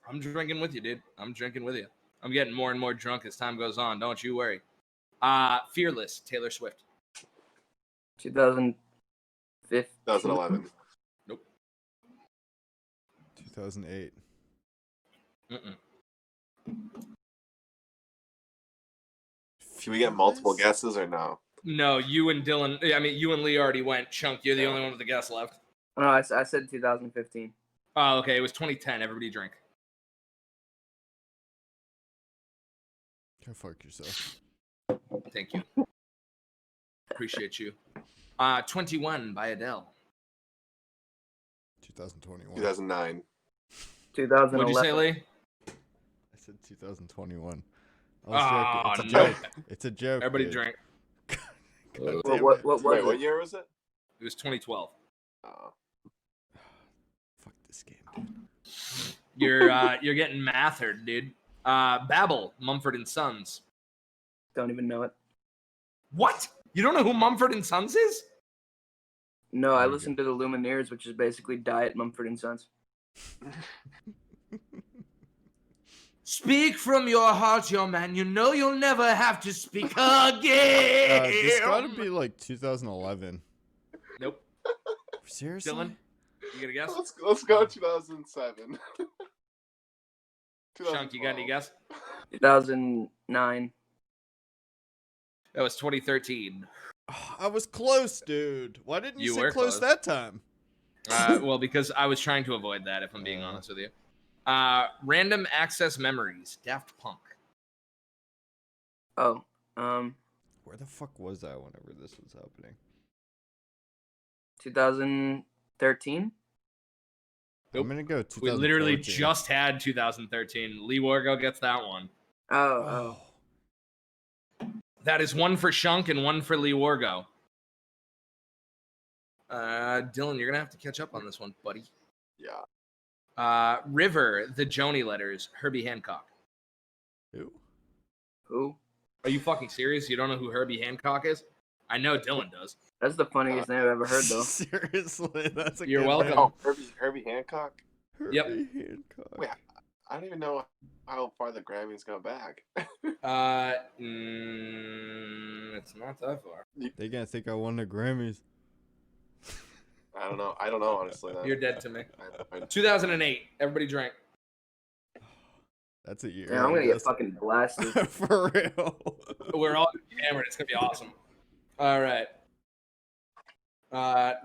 I'm drinking with you, dude. I'm drinking with you. I'm getting more and more drunk as time goes on. Don't you worry. Fearless, Taylor Swift. 2015. 2011. Nope. 2008. Mm-mm. Can we get multiple guesses or no? No, you and Dylan. I mean, you and Lee already went. Chunk, you're the only one with the guess left. No, I said 2015. Oh, okay. It was 2010. Everybody drink. Go fuck yourself. Thank you. Appreciate you. 21 by Adele. 2021. 2009. 2011. What'd you say, Lee? I said 2021. I Oh, was joking. It's a no. joke. It's a joke. Everybody dude. drink. God What damn was Wait, it? what year was it? It was 2012. Oh. Fuck this game, dude. You're getting mathered, dude. Babel, Mumford and Sons. Don't even know it. What? You don't know who Mumford and Sons is? No, I There we listened to the Lumineers, which is basically Diet Mumford and Sons. Speak from your heart, young man. You know you'll never have to speak again. This gotta be like 2011. Nope. Seriously? Dylan, you got a guess? Let's go 2007. Chunk, you got any guess? 2009. That was 2013. Oh, I was close, dude. Why didn't you You say were close close. that time? Well, because I was trying to avoid that, if I'm being honest with you. Random Access Memories, Daft Punk. Oh, Where the fuck was I whenever this was happening? 2013. Nope. I'm gonna go 2014. We literally just had 2013. Lee Wargo gets that one. Oh. That is one for Shunk and one for Lee Wargo. Dylan, you're gonna have to catch up on this one, buddy. Yeah. River, the Joni Letters, Herbie Hancock. Who? Are you fucking serious? You don't know who Herbie Hancock is? I know Dylan does. That's the funniest name I've ever heard, though. Seriously, that's a You're good welcome. name. Oh, Herbie Hancock? Herbie Yep. Hancock. Wait, I don't even know how far the Grammys go back. It's not that far. They gonna think I won the Grammys. I don't know, honestly. You're dead to me. I 2008. Everybody drank. That's a year. Yeah, I'm I gonna get guess. fucking blasted. For real. We're all hammered. It's gonna be awesome. All right.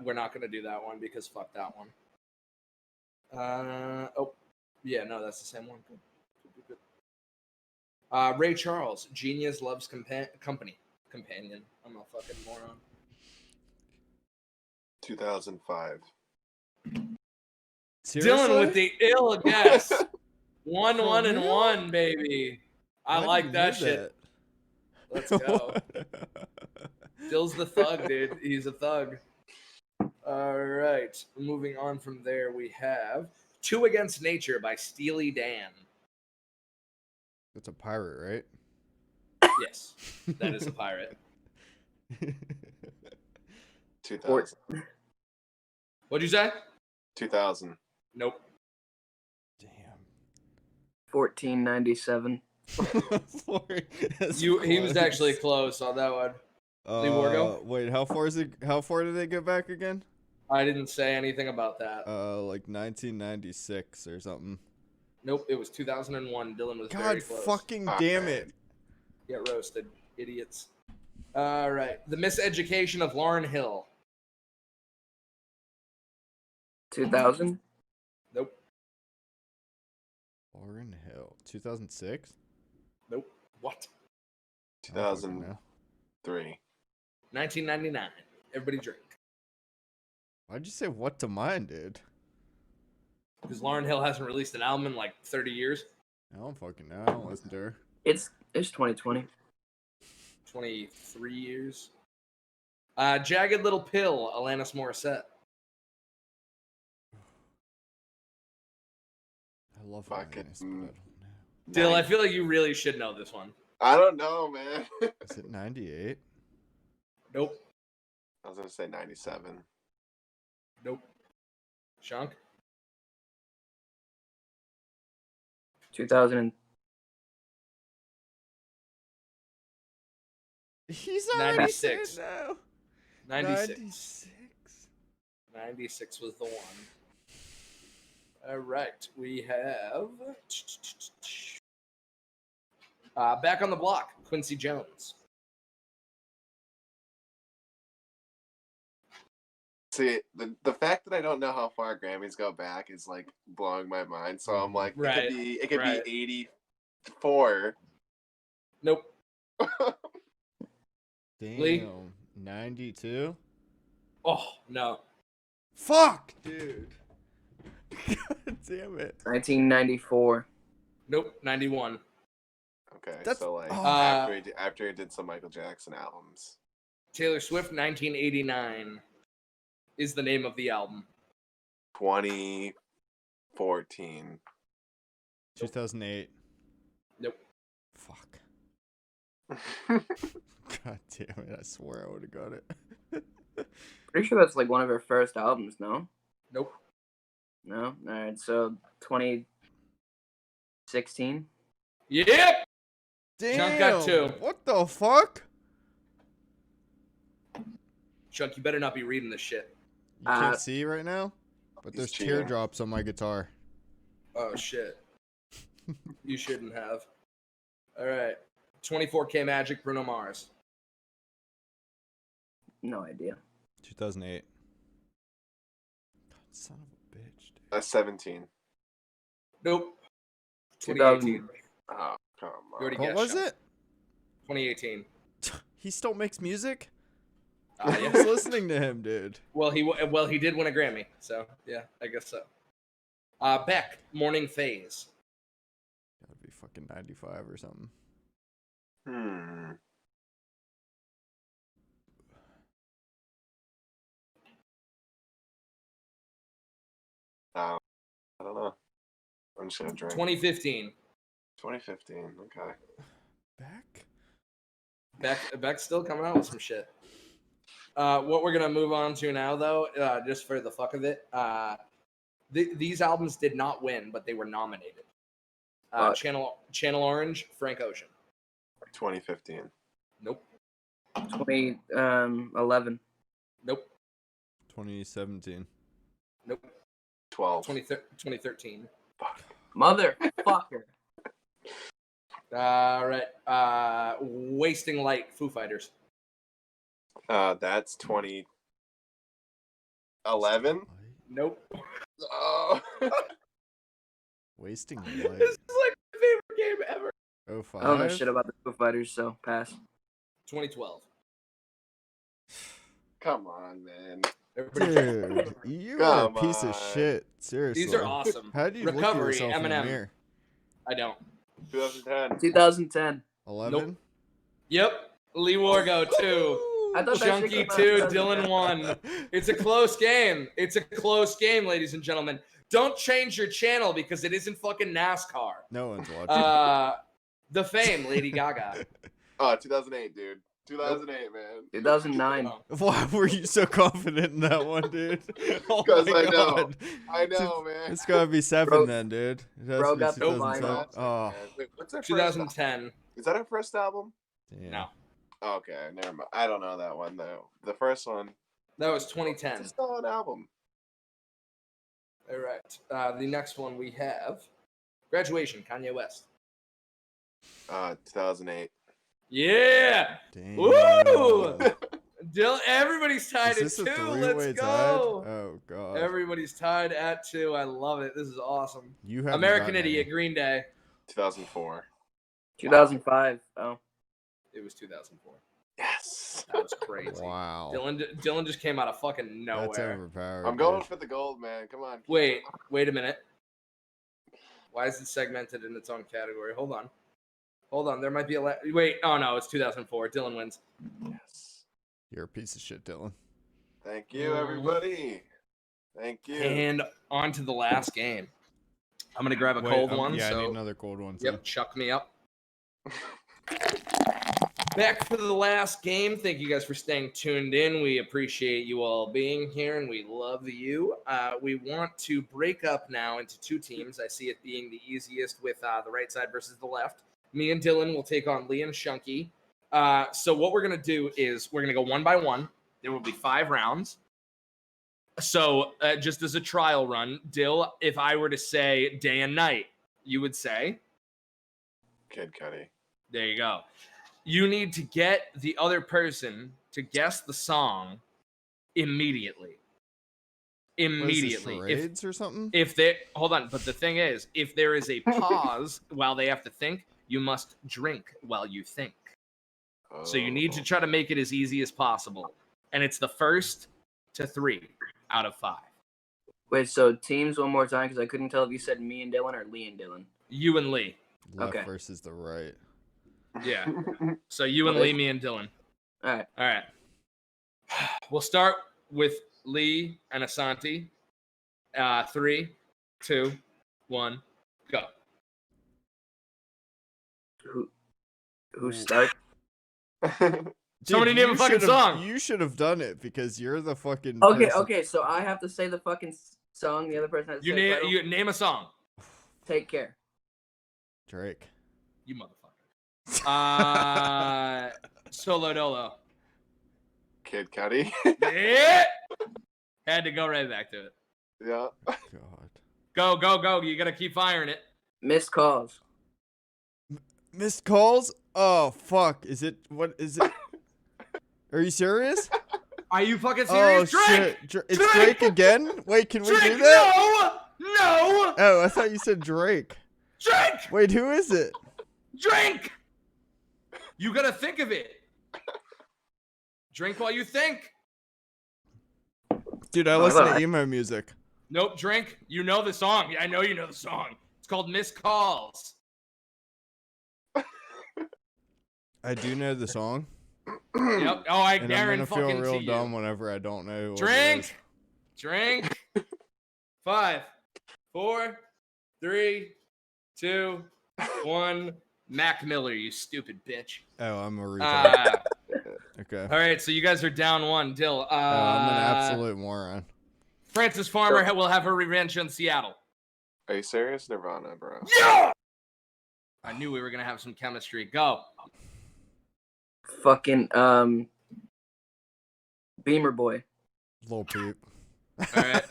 We're not gonna do that one because fuck that one. Oh, yeah, no, that's the same one. Good. Ray Charles, Genius Loves Companion. I'm a fucking moron. 2005. Seriously? Dylan with the ill guess. 1, 1, and 1, baby. I Why like do you that do shit. that? Let's go. Dill's the thug, dude. He's a thug. All right. Moving on from there, we have Two Against Nature by Steely Dan. It's a pirate, right? Yes, that is a pirate. 2000. What'd you say? 2000. Nope. Damn. 1497. He was actually close on that one. Lee Wargo? Wait, how far is it? How far did they go back again? I didn't say anything about that. Like 1996 or something. Nope, it was 2001. Dylan was God very close. fucking damn it! Get roasted, idiots. All right. The Miseducation of Lauryn Hill. 2000. Nope. Lauryn Hill. 2006? Nope. What? 2003. 1999. Everybody drink. Why'd you say what to mine, dude? Because Lauryn Hill hasn't released an album in like 30 years. I don't fucking know. I don't listen to her. It's 2020. 23 years. Jagged Little Pill, Alanis Morissette. I love Fucking Alanis, but I don't know. Dill, I feel like you really should know this one. I don't know, man. Is it 98? Nope. I was gonna say 97. Nope. Shunk? 2000. He's already 96. said no. 96. 96. 96 was the one. All right. We have... Back on the Block, Quincy Jones. See, the fact that I don't know how far Grammys go back is like blowing my mind. So I'm like, Right, it could right. be 84. Nope. Damn. Lee? 92? Oh, no. Fuck, dude. God damn it. 1994. Nope. 91. Okay, That's- so like oh. after he did some Michael Jackson albums. Taylor Swift, 1989 is the name of the album. 2014. 2008. Nope. Fuck. God damn it. I swear I would have got it. Pretty sure that's like one of her first albums, no? Nope. No? Alright, so 2016. Yep. Damn. Chunk got 2. What the fuck? Chunk, you better not be reading this shit. You can't see right now? But He's there's cheating. teardrops on my guitar. Oh, shit. You shouldn't have. All right. 24K Magic, Bruno Mars. No idea. 2008. God, son of a bitch, dude. That's 17. Nope. 2000. 2018. Oh, come You on. already What guessed, was Chunk. it? 2018. He still makes music? Yeah. I was listening to him, dude. Well, he did win a Grammy, so yeah, I guess so. Beck, Morning Phase. Gotta be fucking 95 or something. I don't know. I'm just gonna drink. 2015. 2015. Okay. Back? Beck's still coming out with some shit. What we're gonna move on to now, though, just for the fuck of it, these albums did not win, but they were nominated. Channel Orange, Frank Ocean. 2015. Nope. 2011. Nope. 2017. Nope. 12. 2013. Fuck. Motherfucker. All right. Wasting Light, Foo Fighters. That's 2011. Nope. Oh. Wasting This light. is like my favorite game ever. 05? I don't know shit about the Foo Fighters, so pass. 2012. Come on, man. Everybody Dude, you are a Come piece of on. shit. Seriously. These are awesome. How do you look at Recovery, yourself in the Eminem. mirror? I don't. 2010. 2010. 11? Yep. Lee Wargo 2. I thought that shit Chunky came out 2, 2010. Dylan 1. It's a close game. It's a close game, ladies and gentlemen. Don't change your channel because it isn't fucking NASCAR. No one's watching. The Fame, Lady Gaga. Oh, 2008, dude. 2008, man. 2009. Oh. Why were you so confident in that one, dude? Oh 'Cause my I know. God. I know, man. It's gotta be 7 Bro- then, dude. It has bro to be got the 2007. vinyl. Oh, Wait, what's our first 2010. Is that our first album? damn. No. Oh, okay, never mind. I don't know that one though. The first one. That was 2010. It's a solid album. All right. The next one we have Graduation, Kanye West. 2008. Yeah. Damn. Woo! Everybody's tied Is this at a 2. three-way Let's tied? go. Oh god. Everybody's tied at 2. I love it. This is awesome. You have American Idiot, Green Day. 2004. 2005. Oh. It was 2004. Yes. That was crazy. Wow. Dylan just came out of fucking nowhere. That's overpowered. I'm going dude. for the gold, man. Come on. Wait a minute. Why is it segmented in its own category? Hold on. There might be a wait. Oh no, it's 2004. Dylan wins. Yes. You're a piece of shit, Dylan. Thank you, everybody. Thank you. And on to the last game. I'm gonna grab a cold one. Yeah, so I need another cold one. Yep, chuck me up. Back for the last game. Thank you guys for staying tuned in. We appreciate you all being here, and we love you. We want to break up now into 2 teams. I see it being the easiest with the right side versus the left. Me and Dylan will take on Lee and Shunky. So what we're going to do is we're going to go 1 by 1. There will be 5 rounds. So just as a trial run, Dill, if I were to say day and night, you would say? Kid Cudi. There you go. You need to get the other person to guess the song immediately. Immediately. What is this, charades or something? If they hold on, but the thing is, if there is a pause while they have to think, you must drink while you think. So you need to try to make it as easy as possible. And it's the first to 3 out of 5. Wait, so teams one more time because I couldn't tell if you said me and Dylan or Lee and Dylan. You and Lee. Left okay. versus the right. Yeah. So you and Lee, me and Dylan. All right. We'll start with Lee and Asante. 3, 2, 1, go. Who starts? Somebody name a fucking song. You should have done it because you're the fucking. Okay, person. okay. So I have to say the fucking song. The other person has to say the title? You name a song. Take Care. Drake. You motherfucker. Solo Dolo. Kid Cudi. Yeah. Had to go right back to it. Yeah. God. Go. You gotta keep firing it. Missed Calls. Missed calls? Oh fuck! Is it? What is it? Are you serious? Are you fucking serious? Oh Drake! shit! It's Drake again? Wait, can we Drake, do that? No! Oh, I thought you said Drake. Drake! Wait, who is it? Drink! You gotta think of it. Drink while you think. Dude, I listen to emo music. Nope, drink. You know the song. I know you know the song. It's called Missed Calls. I do know the song. Yep. Oh, And I'm gonna feel real dumb whenever I don't know. What it is. Drink. 5, 4, 3, 2, 1. Mac Miller, you stupid bitch. Oh, I'm a retard. Okay. All right, so you guys are down 1. Dill. I'm an absolute moron. Frances Farmer will have her revenge on Seattle. Are you serious? Nirvana, bro. Yeah! I knew we were going to have some chemistry. Go. Fucking, Beamer Boy. Lil Peep. All right.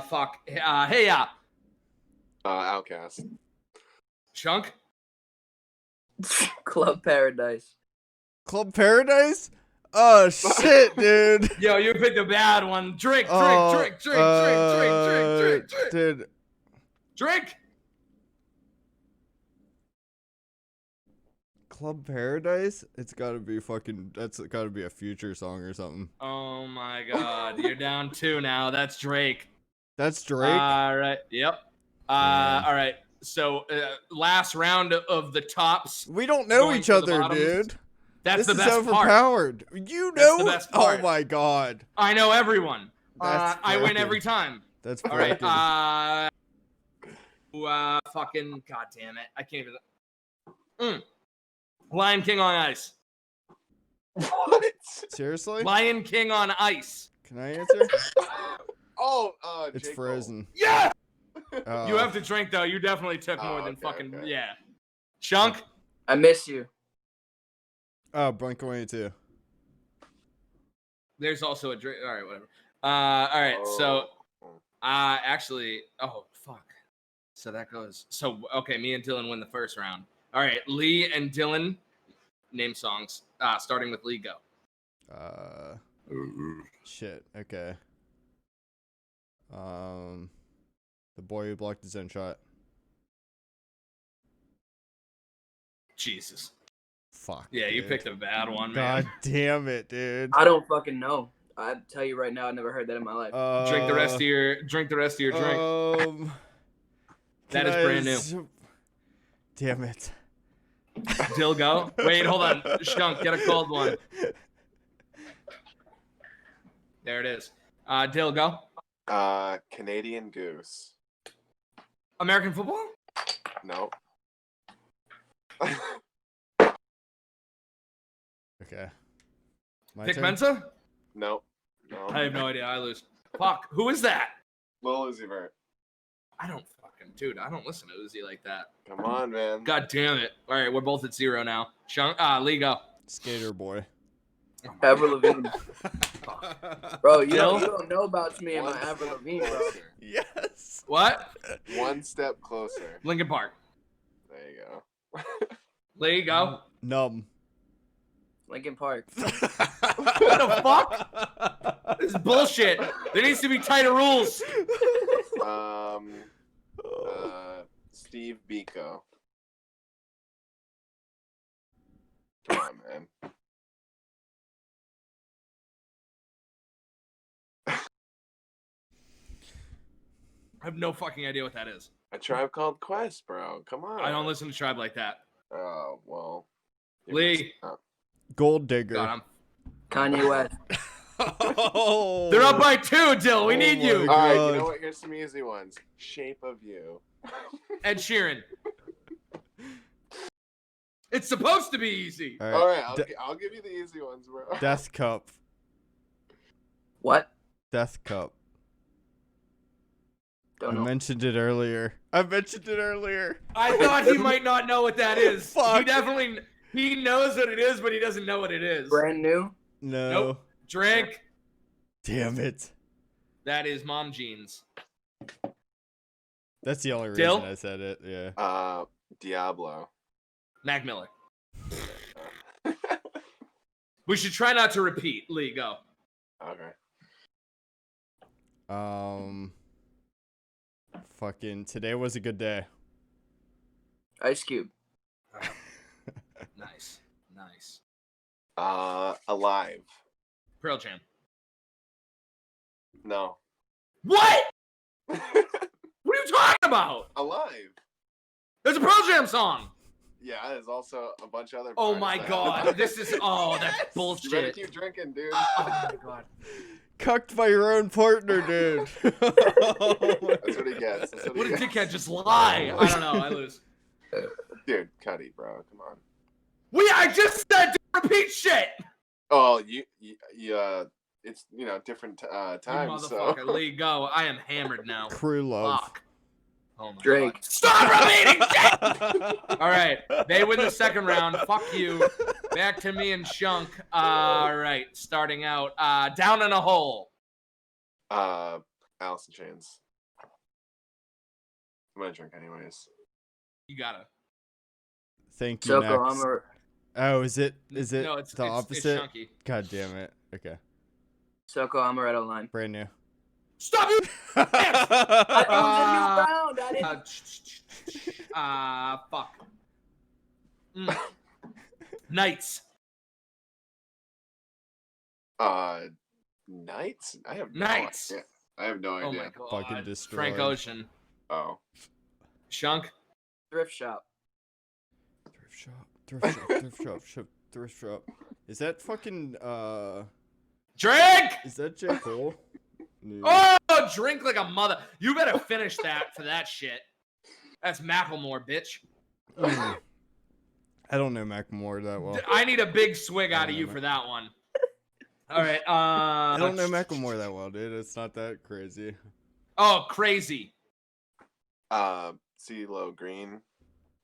Fuck. Hey, Outcast. Chunk? Club Paradise. Club Paradise? Oh shit, dude. Yo, you picked a bad one. Drink. Dude. Drink. Club Paradise? It's gotta be fucking. That's gotta be a Future song or something. Oh my god, you're down 2 now. That's Drake. That's Drake. All right. Yep. All right. So last round of the tops. We don't know going each to the other, bottoms. dude. That's This the is best part. overpowered. You That's know. the best part. Oh my god. I know everyone. That's I win fucking- every time. That's All right. fucking. Fucking god damn it. I can't even. Lion King on Ice. What? Seriously? Lion King on Ice. Can I answer? J. It's Cole. Frozen. Yeah. Oh. You have to drink though. You definitely took more than okay, fucking okay. yeah. Chunk. I Miss You. Oh, Blink-182. There's also a drink. All right, whatever. All right. So, actually, oh fuck. So that goes. So okay, me and Dylan win the first round. All right, Lee and Dylan, name songs. Starting with Lee, go. Shit. Okay. The boy who blocked his own shot. Jesus. Fuck. Yeah, you dude. picked a bad one, man. God damn it, dude. I don't fucking know. I tell you right now, I never heard that in my life. Drink the rest of your drink. That is brand new. Damn it. Dill, go. Wait, hold on. Shunk, get a cold one. There it is. Dill, go. Canadian Goose. American football? Nope. Okay. My Dick turn? Mensa? Nope. No. I have no idea. I lose. Fuck. Who is that? Lil Uzi Vert. I don't listen to Uzi like that. Come on, man. God damn it. All right, we're both at 0 now. Shunk, Lee, go. Skater boy. Avril Lavigne. Bro, you Dill? don't know about me and my Avril Lavigne, bro. Yes. What? One step closer. Linkin Park. There you go. Lee, go. Numb. Linkin Park. What the fuck? This is bullshit. There needs to be tighter rules. Steve Biko. Come on, man. I have no fucking idea what that is. A Tribe Called Quest, bro. Come on. I don't listen to Tribe like that. Oh, well. Lee. Gold digger. God, I'm... Kanye West. Oh. They're up by 2, Dill. We need my you. All right, God. you know what? Here's some easy ones. Shape of You. Ed Sheeran. It's supposed to be easy. All right, I'll give you the easy ones, bro. Death Cup. What? Death Cup. Don't I know. mentioned it earlier. I thought he might not know what that is. Fuck. He knows what it is, but he doesn't know what it is. Brand new? No. Nope. Drink. Damn it. That is Mom Jeans. That's the only reason Dill? I said it. Yeah. Diablo. Mac Miller. We should try not to repeat. Lee, go. Okay. Fucking today was a good day. Ice Cube. Nice. Alive. Pearl Jam. No. What? What are you talking about? Alive. There's a Pearl Jam song. Yeah, there's also a bunch of other. Oh parts my that- god. This is. Oh, that's You better bullshit. keep drinking, dude. Oh my god. Cucked by your own partner, dude. That's what he gets. What a dickhead. Just lie. I don't know. I lose. Dude, Cuddy, bro. Come on. I just said to repeat shit. Oh, it's different You times. So motherfucker. Lee, go. I am hammered now. Crew love. Fuck. Oh my Drake. God. Stop repeating shit! All right. They win the second round. Fuck you. Back to me and Shunk. All right. Starting out. Down in a Hole. Alice in Chains. I'm gonna drink anyways. You gotta. Thank you, Soko next. Hammer. Oh, is it No, it's the opposite? It's Shunky. God damn it. Okay. Soko Amaretto line. Brand new. Stop you! It was a new round. I didn't. Fuck. Nights. Nights? I have Nights. No idea. I have no Oh idea. my god. Fucking destroyed. Frank Ocean. Oh. Shunk. Thrift shop. Thrift shop. Is that fucking Drink! is that J. Cole? No. Oh, drink like a mother. You better finish that for that shit. That's Macklemore, bitch. I don't know Macklemore that well. I need a big swig out of you for that one. All right. I don't know Macklemore that well, dude. It's not that crazy. Oh, crazy. CeeLo Green,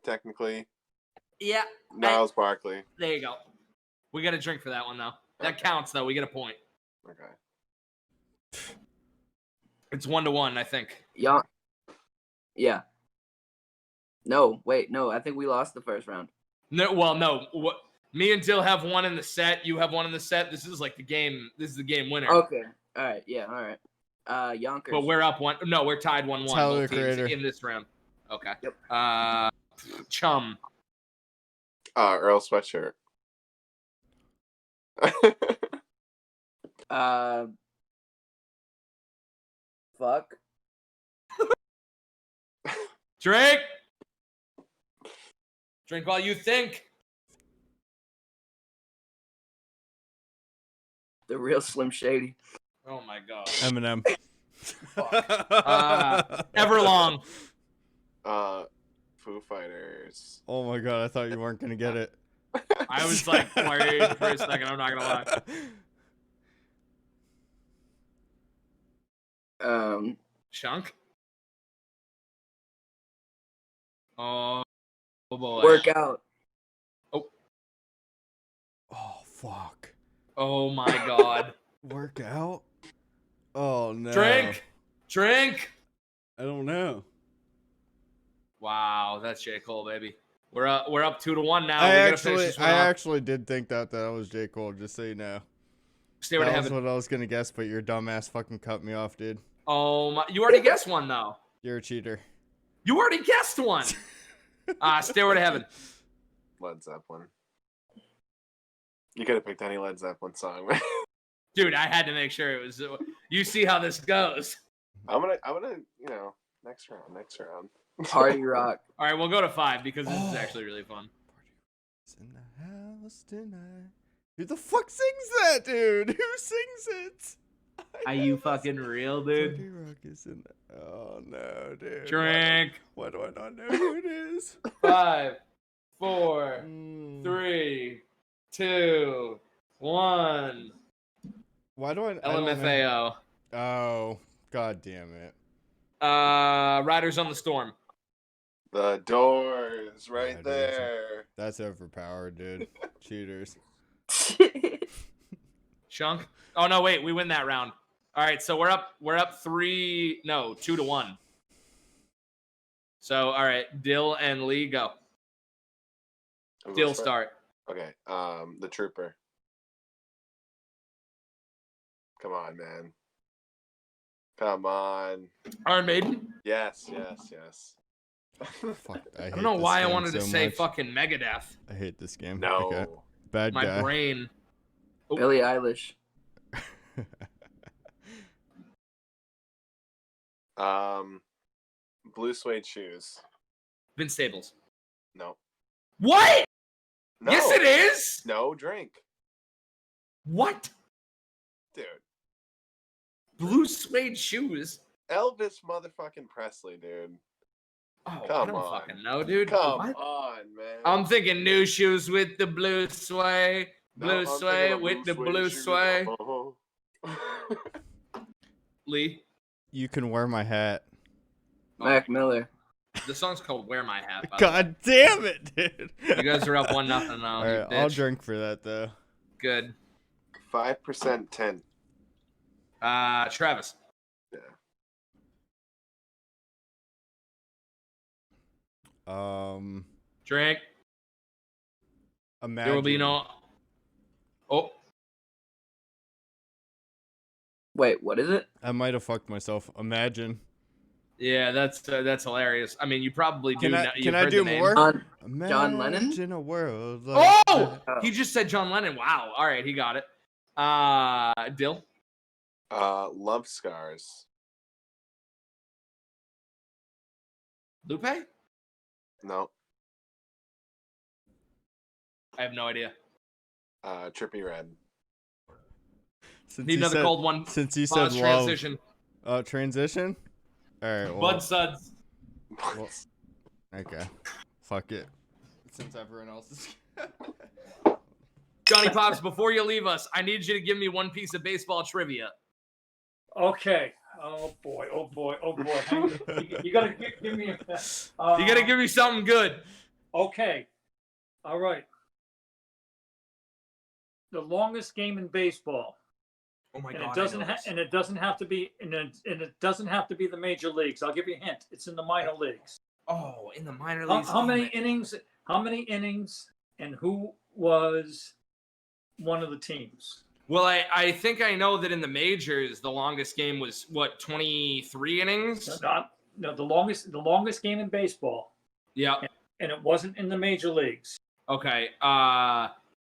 technically. Yeah. Gnarls Barkley. There you go. We got a drink for that one, though. That counts, though. We get a point. Okay. It's 1-1, I think. Yeah. Yeah. No, wait, no. I think we lost the first round. No, well, no. Me and Dill have one in the set. You have one in the set. This is like the game. This is the game winner. Okay. All right. Yeah. All right. Yonkers. But we're up one. No, we're tied 1-1. Tyler, Both teams Creator. in this round. Okay. Yep. Chum. Earl Sweatshirt. Fuck. Drink. Drink while you think. The real Slim Shady. Oh my god. Eminem. Everlong. Foo Fighters. Oh my god, I thought you weren't gonna get it. I was like worried for a second. I'm not gonna lie. Chunk. Oh boy. Workout. Oh fuck. Oh my god. Workout? Oh no. Drink. I don't know. Wow, that's J. Cole, baby. We're up 2-1 now. I We're gonna actually did think that was J. Cole, just so you know. Stairway to That was Heaven. what I was gonna guess, but your dumbass fucking cut me off, dude. Oh my! You already guessed one though. You're a cheater. You already guessed one. Stairway to Heaven. Led Zeppelin. You could have picked any Led Zeppelin song, man. Dude, I had to make sure it was. You see how this goes. I'm gonna, next round. Party Rock. All right, we'll go to 5 because this is actually really fun. Party's in the house tonight. Who the fuck sings that, dude? Who sings it? Are you fucking real, dude? Party Rock is in the... Oh no, dude. Drink. Why do I not know who it is? 5, 4, 3, 2, 1. Why do I don't know? LMFAO. Oh, god damn it. Riders on the Storm. The Doors, right Yeah, dude. there. That's overpowered, dude. Cheaters. Chunk. Oh no, wait, we win that round. All right, so we're up 2-1. So all right, Dill and Lee go. I'm Dill gonna start. Okay. The Trooper. Come on, man. Come on. Iron Maiden. Yes. Fuck, I don't know hate why this I game wanted to so say much. fucking Megadeth. I hate this game. No. Okay. Bad My guy. brain. Oh. Billie Eilish. Blue suede shoes. Vince Staples. No. What? No. Yes, it is. No, drink. What? Dude. Blue suede shoes. Elvis motherfucking Presley, dude. Oh, Come I don't on. fucking know, dude. Come What? on, man. I'm thinking new shoes with the blue sway. Blue No, I'm sway thinking of with the suede blue shoes. sway. Oh. Lee, You can wear my hat. Mac Miller. the song's called "Wear My Hat." By the way. God damn it, dude. You guys are up 1-0 now. All you right, I'll bitch. drink for that though. Good. 5% tint. Travis. Drink. Imagine. There will be no. Oh, Wait, what is it? I might have fucked myself. Imagine. yeah, that's hilarious. I mean, you probably do. Can I, know, you've can I heard do the name. more? John Lennon? Imagine a world like Oh, that. he just said John Lennon. Wow. All right, he got it. Dill. Love Scars. Lupe? No. I have no idea. Trippy Red. Since Need you another said- cold one. Since you Pause, said love. transition. Transition? Alright, well. Bud Suds. well, okay. Fuck it. Since everyone else is. Johnny Pops, before you leave us, I need you to give me one piece of baseball trivia. Okay. Oh boy. Hang on. You gotta give me. You gotta give me something good. Okay. All right. The longest game in baseball, Oh my and god. it doesn't have to be, and it doesn't have to be the major leagues. I'll give you a hint. It's in the minor leagues. Oh, in the minor How, leagues. how many damn it. innings? How many innings? And who was one of the teams? Well, I think I know that in the majors, the longest game was what, 23 innings? No, the longest game in baseball, Yeah. and it wasn't in the major leagues. Okay.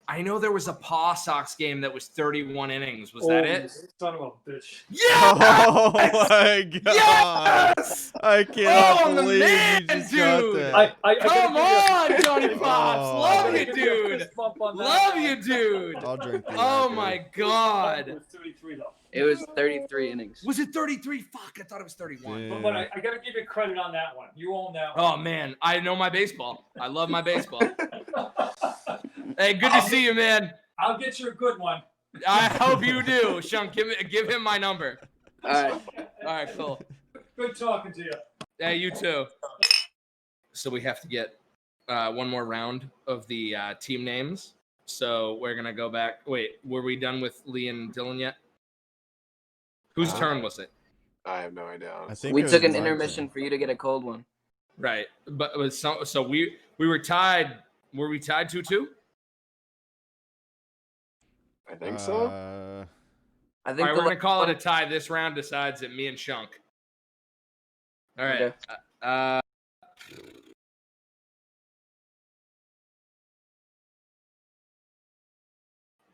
I know there was a Paw Sox game that was 31 innings. Was that Oh, it? son of a bitch! Yeah. Oh my god! Yes! I cannot Oh, I'm the believe man, you just got dude! that. Come on, Johnny Pops. Oh. Love I you, give you a dude. fist bump on that Love one. you, dude. I'll drink the Oh record. my It god. was 33 though. It was 33 innings. Was it 33? Fuck, I thought it was 31. Yeah. But I got to give you credit on that one. You own that Oh one. man, I know my baseball. I love my baseball. Hey, good to see you, man. I'll get you a good one. I hope you do. Sean, give him my number. All right. All right, cool. Good talking to you. Hey, you too. So we have to get one more round of the team names. So we're gonna go back. Wait, were we done with Lee and Dylan yet? Whose turn was it? I have no idea. I Honestly. think We it was took an my intermission turn. for you to get a cold one. Right, but it was so we were tied. Were we tied 2-2? I think so. I All think right, the we're gonna call it a last tie. This round decides it. Me and Shunk. All right. Okay.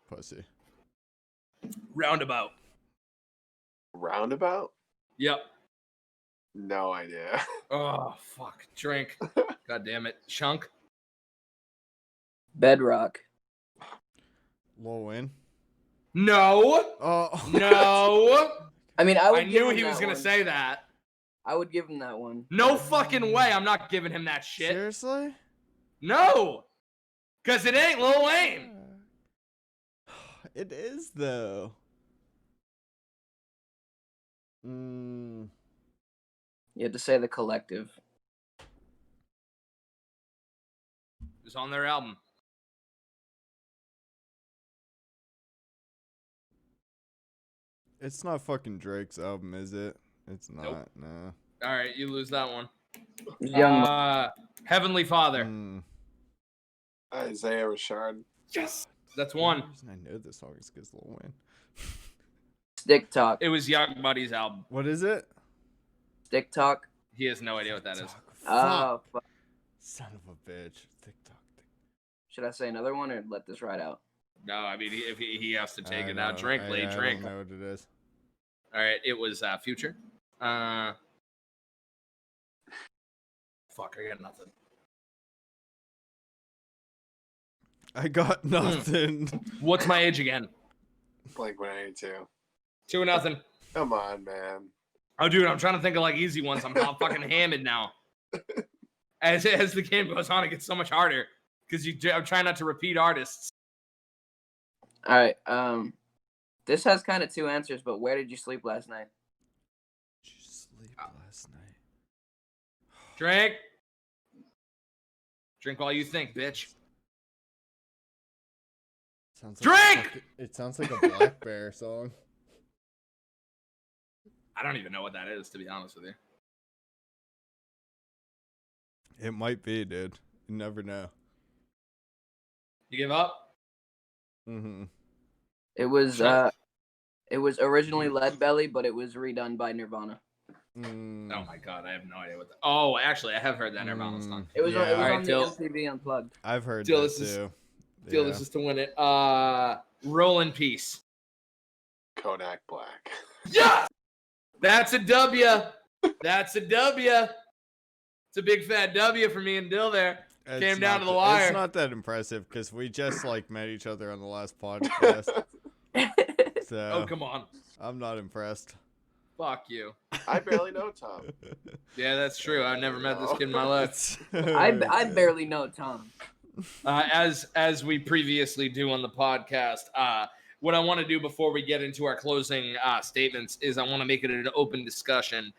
Pussy. Roundabout. Roundabout? Yep. No idea. Oh fuck. Drink. God damn it. Shunk. Bedrock. Lil Wayne. No. Oh. No. I mean, I would I give knew him he was that gonna one. say that. I would give him that one. No fucking way. I'm not giving him that shit. Seriously? No. Cause it ain't Lil Wayne. It is though. You had to say the collective. It was on their album. It's not fucking Drake's album, is it? It's not. Nope. No. All right, you lose that one. Young. Heavenly Father. Isaiah Rashad. Yes. That's The one. only reason I know this song is because Lil Wayne. Stick Talk. It was Young Buddy's album. What is it? Stick Talk. He has no idea what that is. Oh, fuck. Son of a bitch. TikTok. Should I say another one or let this ride out? No, I mean if he has to take I it out. know. Drink, Lee, I drink. don't know what it is. All right, it was Future. Fuck, I got nothing. I got nothing. What's my age again? Blink 182. 2-0. Come on, man. Oh, dude, I'm trying to think of like easy ones. I'm fucking hammered now. As the game goes on, it gets so much harder because I'm trying not to repeat artists. All right. This has kind of two answers, but where did you sleep last night? Did you sleep last night? Drink. Drink while you think, bitch. Sounds Drink! It sounds like a Black Bear song. I don't even know what that is, to be honest with you. It might be, dude. You never know. You give up? Mm-hmm. It was Sure. it was originally Lead Belly, but it was redone by Nirvana. Oh my god, I have no idea what that. Oh, actually, I have heard that Nirvana song. It was on Alright, the Dill. MTV Unplugged. I've heard Dill, that this is- too. Feel this is to win it. Roll in peace. Kodak Black. Yeah, that's a W. That's a W. It's a big fat W for me and Dill there. It's Came down not to the that- wire. It's not that impressive because we just like met each other on the last podcast. So Oh, come on. I'm not impressed. Fuck you. I barely know Tom. Yeah, that's true. I've never met this kid in my life. I barely know Tom. As we previously do on the podcast, what I want to do before we get into our closing statements is I want to make it an open discussion.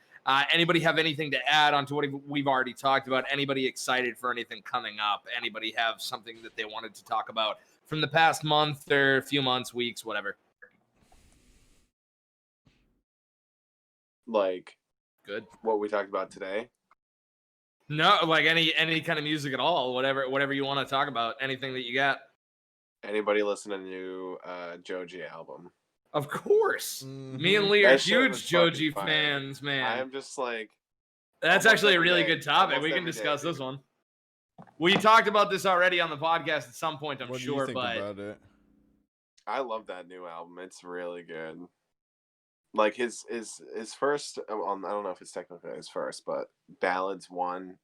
Anybody have anything to add on to what we've already talked about? Anybody excited for anything coming up? Anybody have something that they wanted to talk about from the past month or few months, weeks, whatever? Like Good. what we talked about today. No, like any kind of music at all, whatever you want to talk about, anything that you got. Anybody listen to the new JOJI album? Of course. Mhm. Me and Lee are That shit huge was fucking JOJI fire. fans, man. I'm just like, That's almost actually a every really day. good topic. Almost We can every day, discuss this dude. one. We talked about this already on the podcast at some point, I'm What do sure, you think but about it? I love that new album. It's really good. Like his first, well, I don't know if it's technically his first, but Ballads 1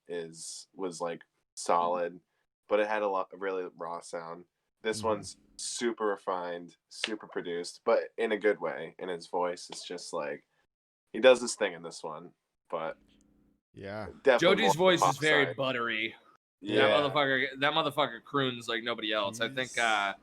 was like solid, but it had a lot really raw sound. This one's super refined, super produced, but in a good way. And his voice is just like, he does his thing in this one, but Yeah. definitely more JOJI's voice pop is very side. buttery. Yeah. That motherfucker croons like nobody else. I think He's-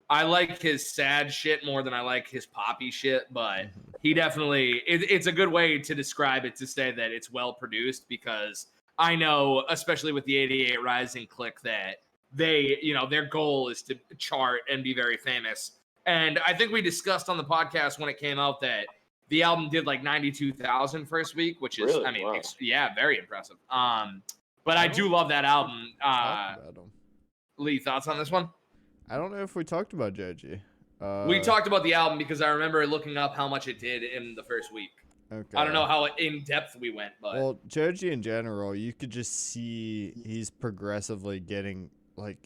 I like his sad shit more than I like his poppy shit, but he definitely it's a good way to describe it, to say that it's well produced, because I know, especially with the 88 Rising clique, that they, their goal is to chart and be very famous. And I think we discussed on the podcast when it came out that the album did like 92,000 first week, which is, Really? I mean, Wow. very impressive. But I do love that album. Talk about him. Lee, thoughts on this one? I don't know if we talked about JOJI. We talked about the album because I remember looking up how much it did in the first week. Okay. I don't know how in depth we went, but Well, JOJI in general, you could just see he's progressively getting like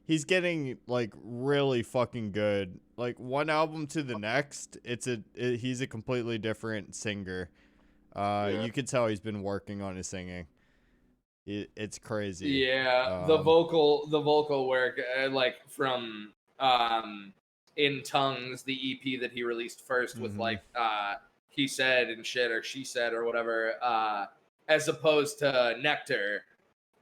he's getting like really fucking good. Like one album to the next, he's a completely different singer. You could tell he's been working on his singing. It's crazy. yeah, the vocal work, like from In Tongues, the EP that he released first with like he said and shit, or she said or whatever, as opposed to Nectar.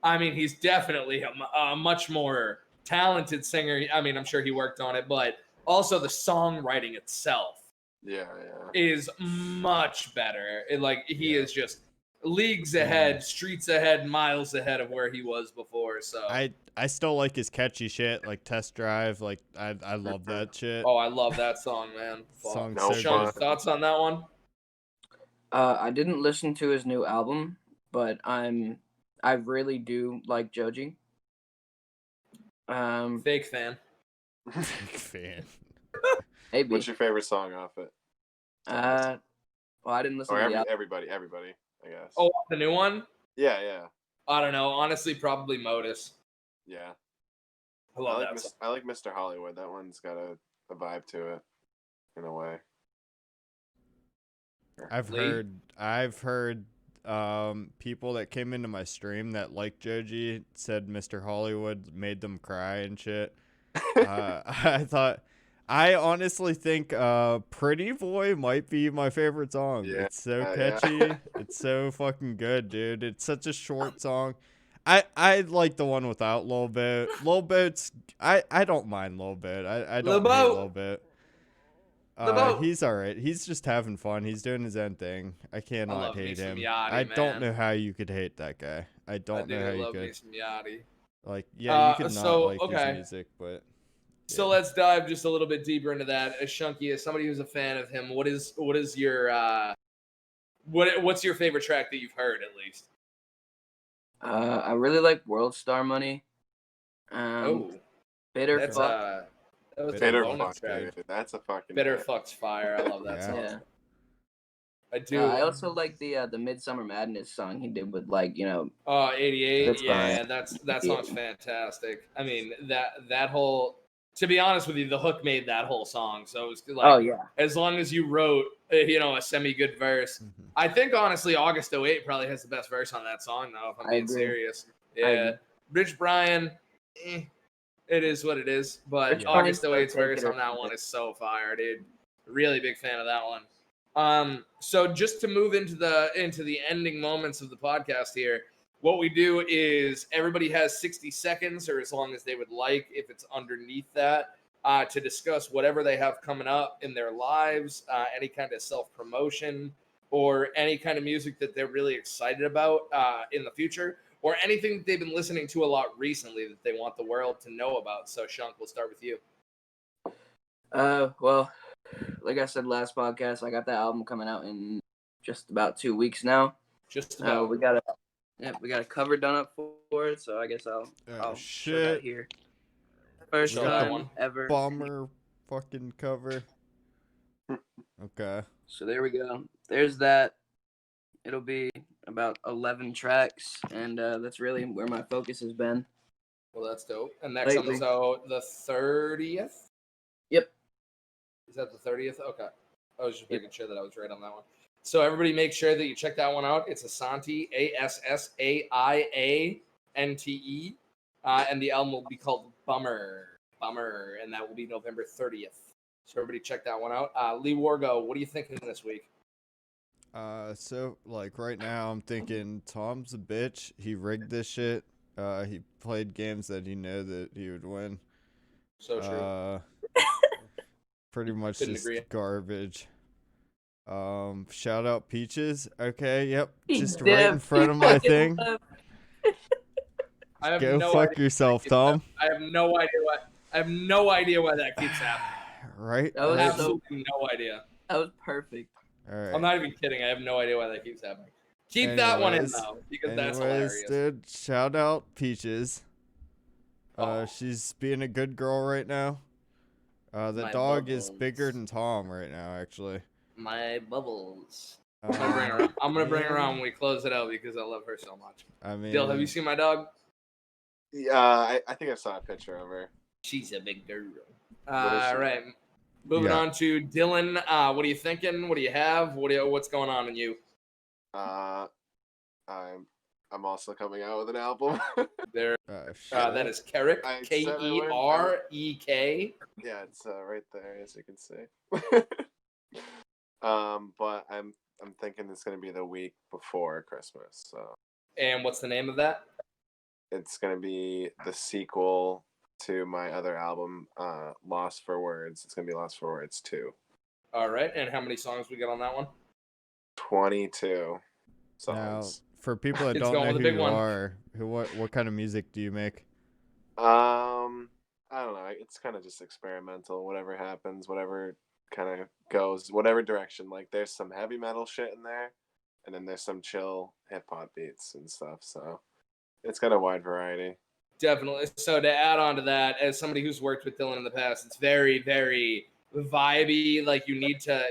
I mean, he's definitely a much more talented singer. I mean, I'm sure he worked on it, but also the songwriting itself Yeah. is much better. He is just leagues ahead, streets ahead, miles ahead of where he was before. So I still like his catchy shit, like Test Drive. Like I love that shit. oh, I love that song, man. Song's No so Sean, good. thoughts on that one? I didn't listen to his new album, but I really do like JOJI. Fake fan. Big fan. Maybe. What's your favorite song off it? Well, I didn't listen Or to the album. everybody, I guess. Oh, the new one? Yeah. I don't know. Honestly, probably Modus. Yeah. I love that song. I like Mr. Hollywood. That one's got a vibe to it, in a way. I've heard people that came into my stream that like JOJI said Mr. Hollywood made them cry and shit. I honestly think Pretty Boy might be my favorite song. Yeah, It's so yeah. catchy. It's so fucking good, dude. It's such a short song. I like the one without Lil Bit. Lil Bit's I don't mind Lil Bit. I Lil don't hate Bo. Lil Bit. Lil Bo. He's alright. He's just having fun. He's doing his own thing. I cannot love me hate some him. Yachty, I don't man. know how you could hate that guy. I don't know how you love me could. some Yachty. Like, yeah, you could not so, like okay. his music, but So let's dive just a little bit deeper into that. As Shunky, as somebody who's a fan of him, what is your what's your favorite track that you've heard at least? I really like World Star Money. Bitter that's Fuck. that was Bitter a bonus Fuck, track. dude. That's a fucking Bitter hit. Fuck's fire. I love that Yeah. song. Yeah. I do. I also like the Midsummer Madness song he did with 88. That's Yeah, fine. that song's fantastic. I mean, that whole, to be honest with you, the hook made that whole song. So it was like, oh yeah. as long as you wrote, a semi-good verse. I think, honestly, August 08 probably has the best verse on that song, though, if I'm being agree. serious. I Yeah. agree. Rich Brian, it is what it is. But Rich August Brian's 08's gonna verse take it on that or one leave it. is so fire, dude. Really big fan of that one. So just to move into the ending moments of the podcast here, what we do is everybody has 60 seconds, or as long as they would like, if it's underneath that, to discuss whatever they have coming up in their lives, any kind of self-promotion, or any kind of music that they're really excited about in the future, or anything that they've been listening to a lot recently that they want the world to know about. So, Shunk, we'll start with you. Well, like I said last podcast, I got that album coming out in just about 2 weeks now. Just about. Yep, we got a cover done up for it, so I guess I'll show that shit. here. First Show that time one. ever. Bomber fucking cover. Okay. So there we go. There's that. It'll be about 11 tracks, and that's really where my focus has been. Well, that's dope. And next on the 30th? Yep. Is that the 30th? Okay. I was just making sure that I was right on that one. So everybody make sure that you check that one out. It's Asante, Assaiante, and the album will be called Bummer, and that will be November 30th. So everybody check that one out. Lee Wargo, what are you thinking this week? So like right now I'm thinking Tom's a bitch. He rigged this shit. He played games that he knew that he would win. So true. Pretty much Couldn't just agree. garbage. Shout out Peaches. Okay, yep. He Just did. right in front of my thing. I have Go no fuck idea yourself, Tom. I have no idea why that keeps happening. Right? That was Absolutely no idea. That was perfect. All right. I'm not even kidding. I have no idea why that keeps happening. Keep that one in Anyways- though, because that's Anyways, hilarious. dude, shout out Peaches. Oh. She's being a good girl right now. The My dog is bubbles. bigger than Tom right now, actually. My bubbles. I'm gonna bring her on when we close it out because I love her so much. I mean, Dill, have you seen my dog? Yeah, I think I saw a picture of her. She's a big girl. What is she? Right. Moving Yeah. on to Dylan. What are you thinking? What do you have? What's going on in you? I'm also coming out with an album. There. shit. That is Kerek. I said I went- Kerek. Yeah, it's right there, as you can see. But I'm thinking it's gonna be the week before Christmas, so And what's the name of that? it's gonna be the sequel to my other album, Lost for Words. It's gonna be Lost for Words 2. All right. And how many songs we got on that one? 22 Now, songs. for people that It's don't going know with who the big you one. are, what kind of music do you make? I don't know. It's kind of just experimental. Whatever happens, whatever kind of goes, whatever direction. Like there's some heavy metal shit in there, and then there's some chill hip hop beats and stuff. So it's got a wide variety. Definitely. So to add on to that, as somebody who's worked with Dylan in the past, it's very, very vibey. Like you need to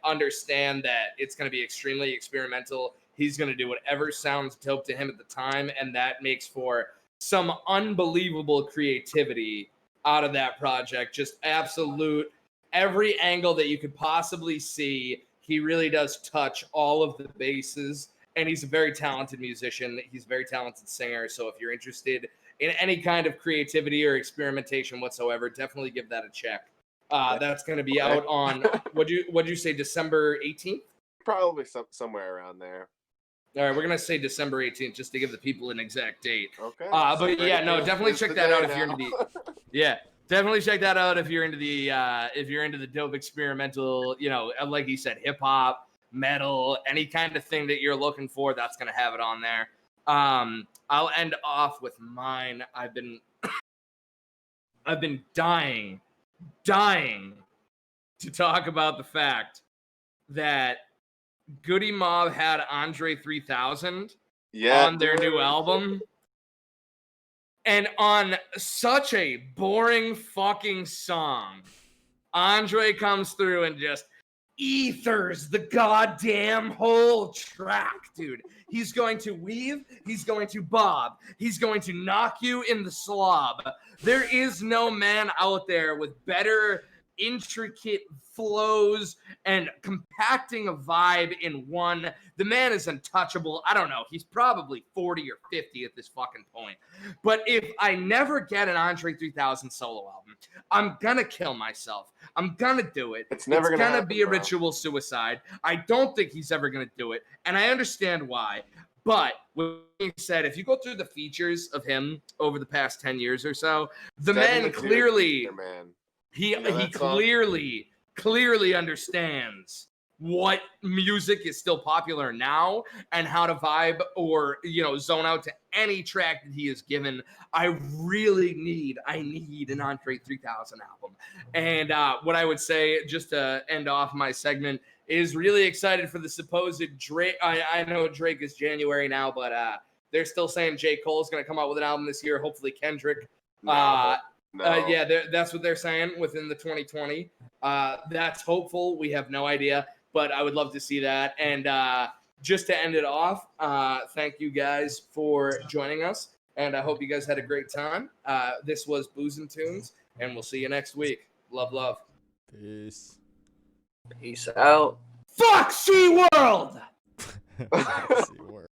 understand that it's going to be extremely experimental. He's going to do whatever sounds dope to him at the time, and that makes for some unbelievable creativity out of that project. Just absolute every angle that you could possibly see. He really does touch all of the bases, and he's a very talented musician. He's a very talented singer. So if you're interested in any kind of creativity or experimentation whatsoever, definitely give that a check. That's going to be out on, what'd you say, December 18th? Probably somewhere around there. All right, we're going to say December 18th just to give the people an exact date. Okay. But yeah, no, definitely It's check the that day out if you're now. into the definitely check that out if you're into the dope experimental, like he said, hip hop, metal, any kind of thing that you're looking for, that's going to have it on there. I'll end off with mine. I've been dying to talk about the fact that Goody Mob had Andre 3000 on their new album. And on such a boring fucking song, Andre comes through and just ethers the goddamn whole track, dude. He's going to weave, he's going to bob, he's going to knock you in the slob. There is no man out there with better intricate flows and compacting a vibe in one. The man is untouchable. I don't know. He's probably 40 or 50 at this fucking point. But if I never get an Andre 3000 solo album, I'm gonna kill myself. I'm gonna do it. It's never gonna happen, be a bro. ritual suicide. I don't think he's ever gonna do it, and I understand why. But with being said, if you go through the features of him over the past 10 years or so, the Devin man the Dude, clearly man. he You know that song? clearly understands what music is still popular now and how to vibe or zone out to any track that he is given. I need an Andre 3000 album. And what I would say, just to end off my segment, is really excited for the supposed Drake. I know Drake is January now, but They're still saying J. Cole's going to come out with an album this year. Hopefully Kendrick. No. Yeah, that's what they're saying within the 2020. That's hopeful. We have no idea, but I would love to see that. And just to end it off, thank you guys for joining us, and I hope you guys had a great time. This was Booze and Tunes, and we'll see you next week. Love, love. Peace. Peace out. Fuck SeaWorld! SeaWorld.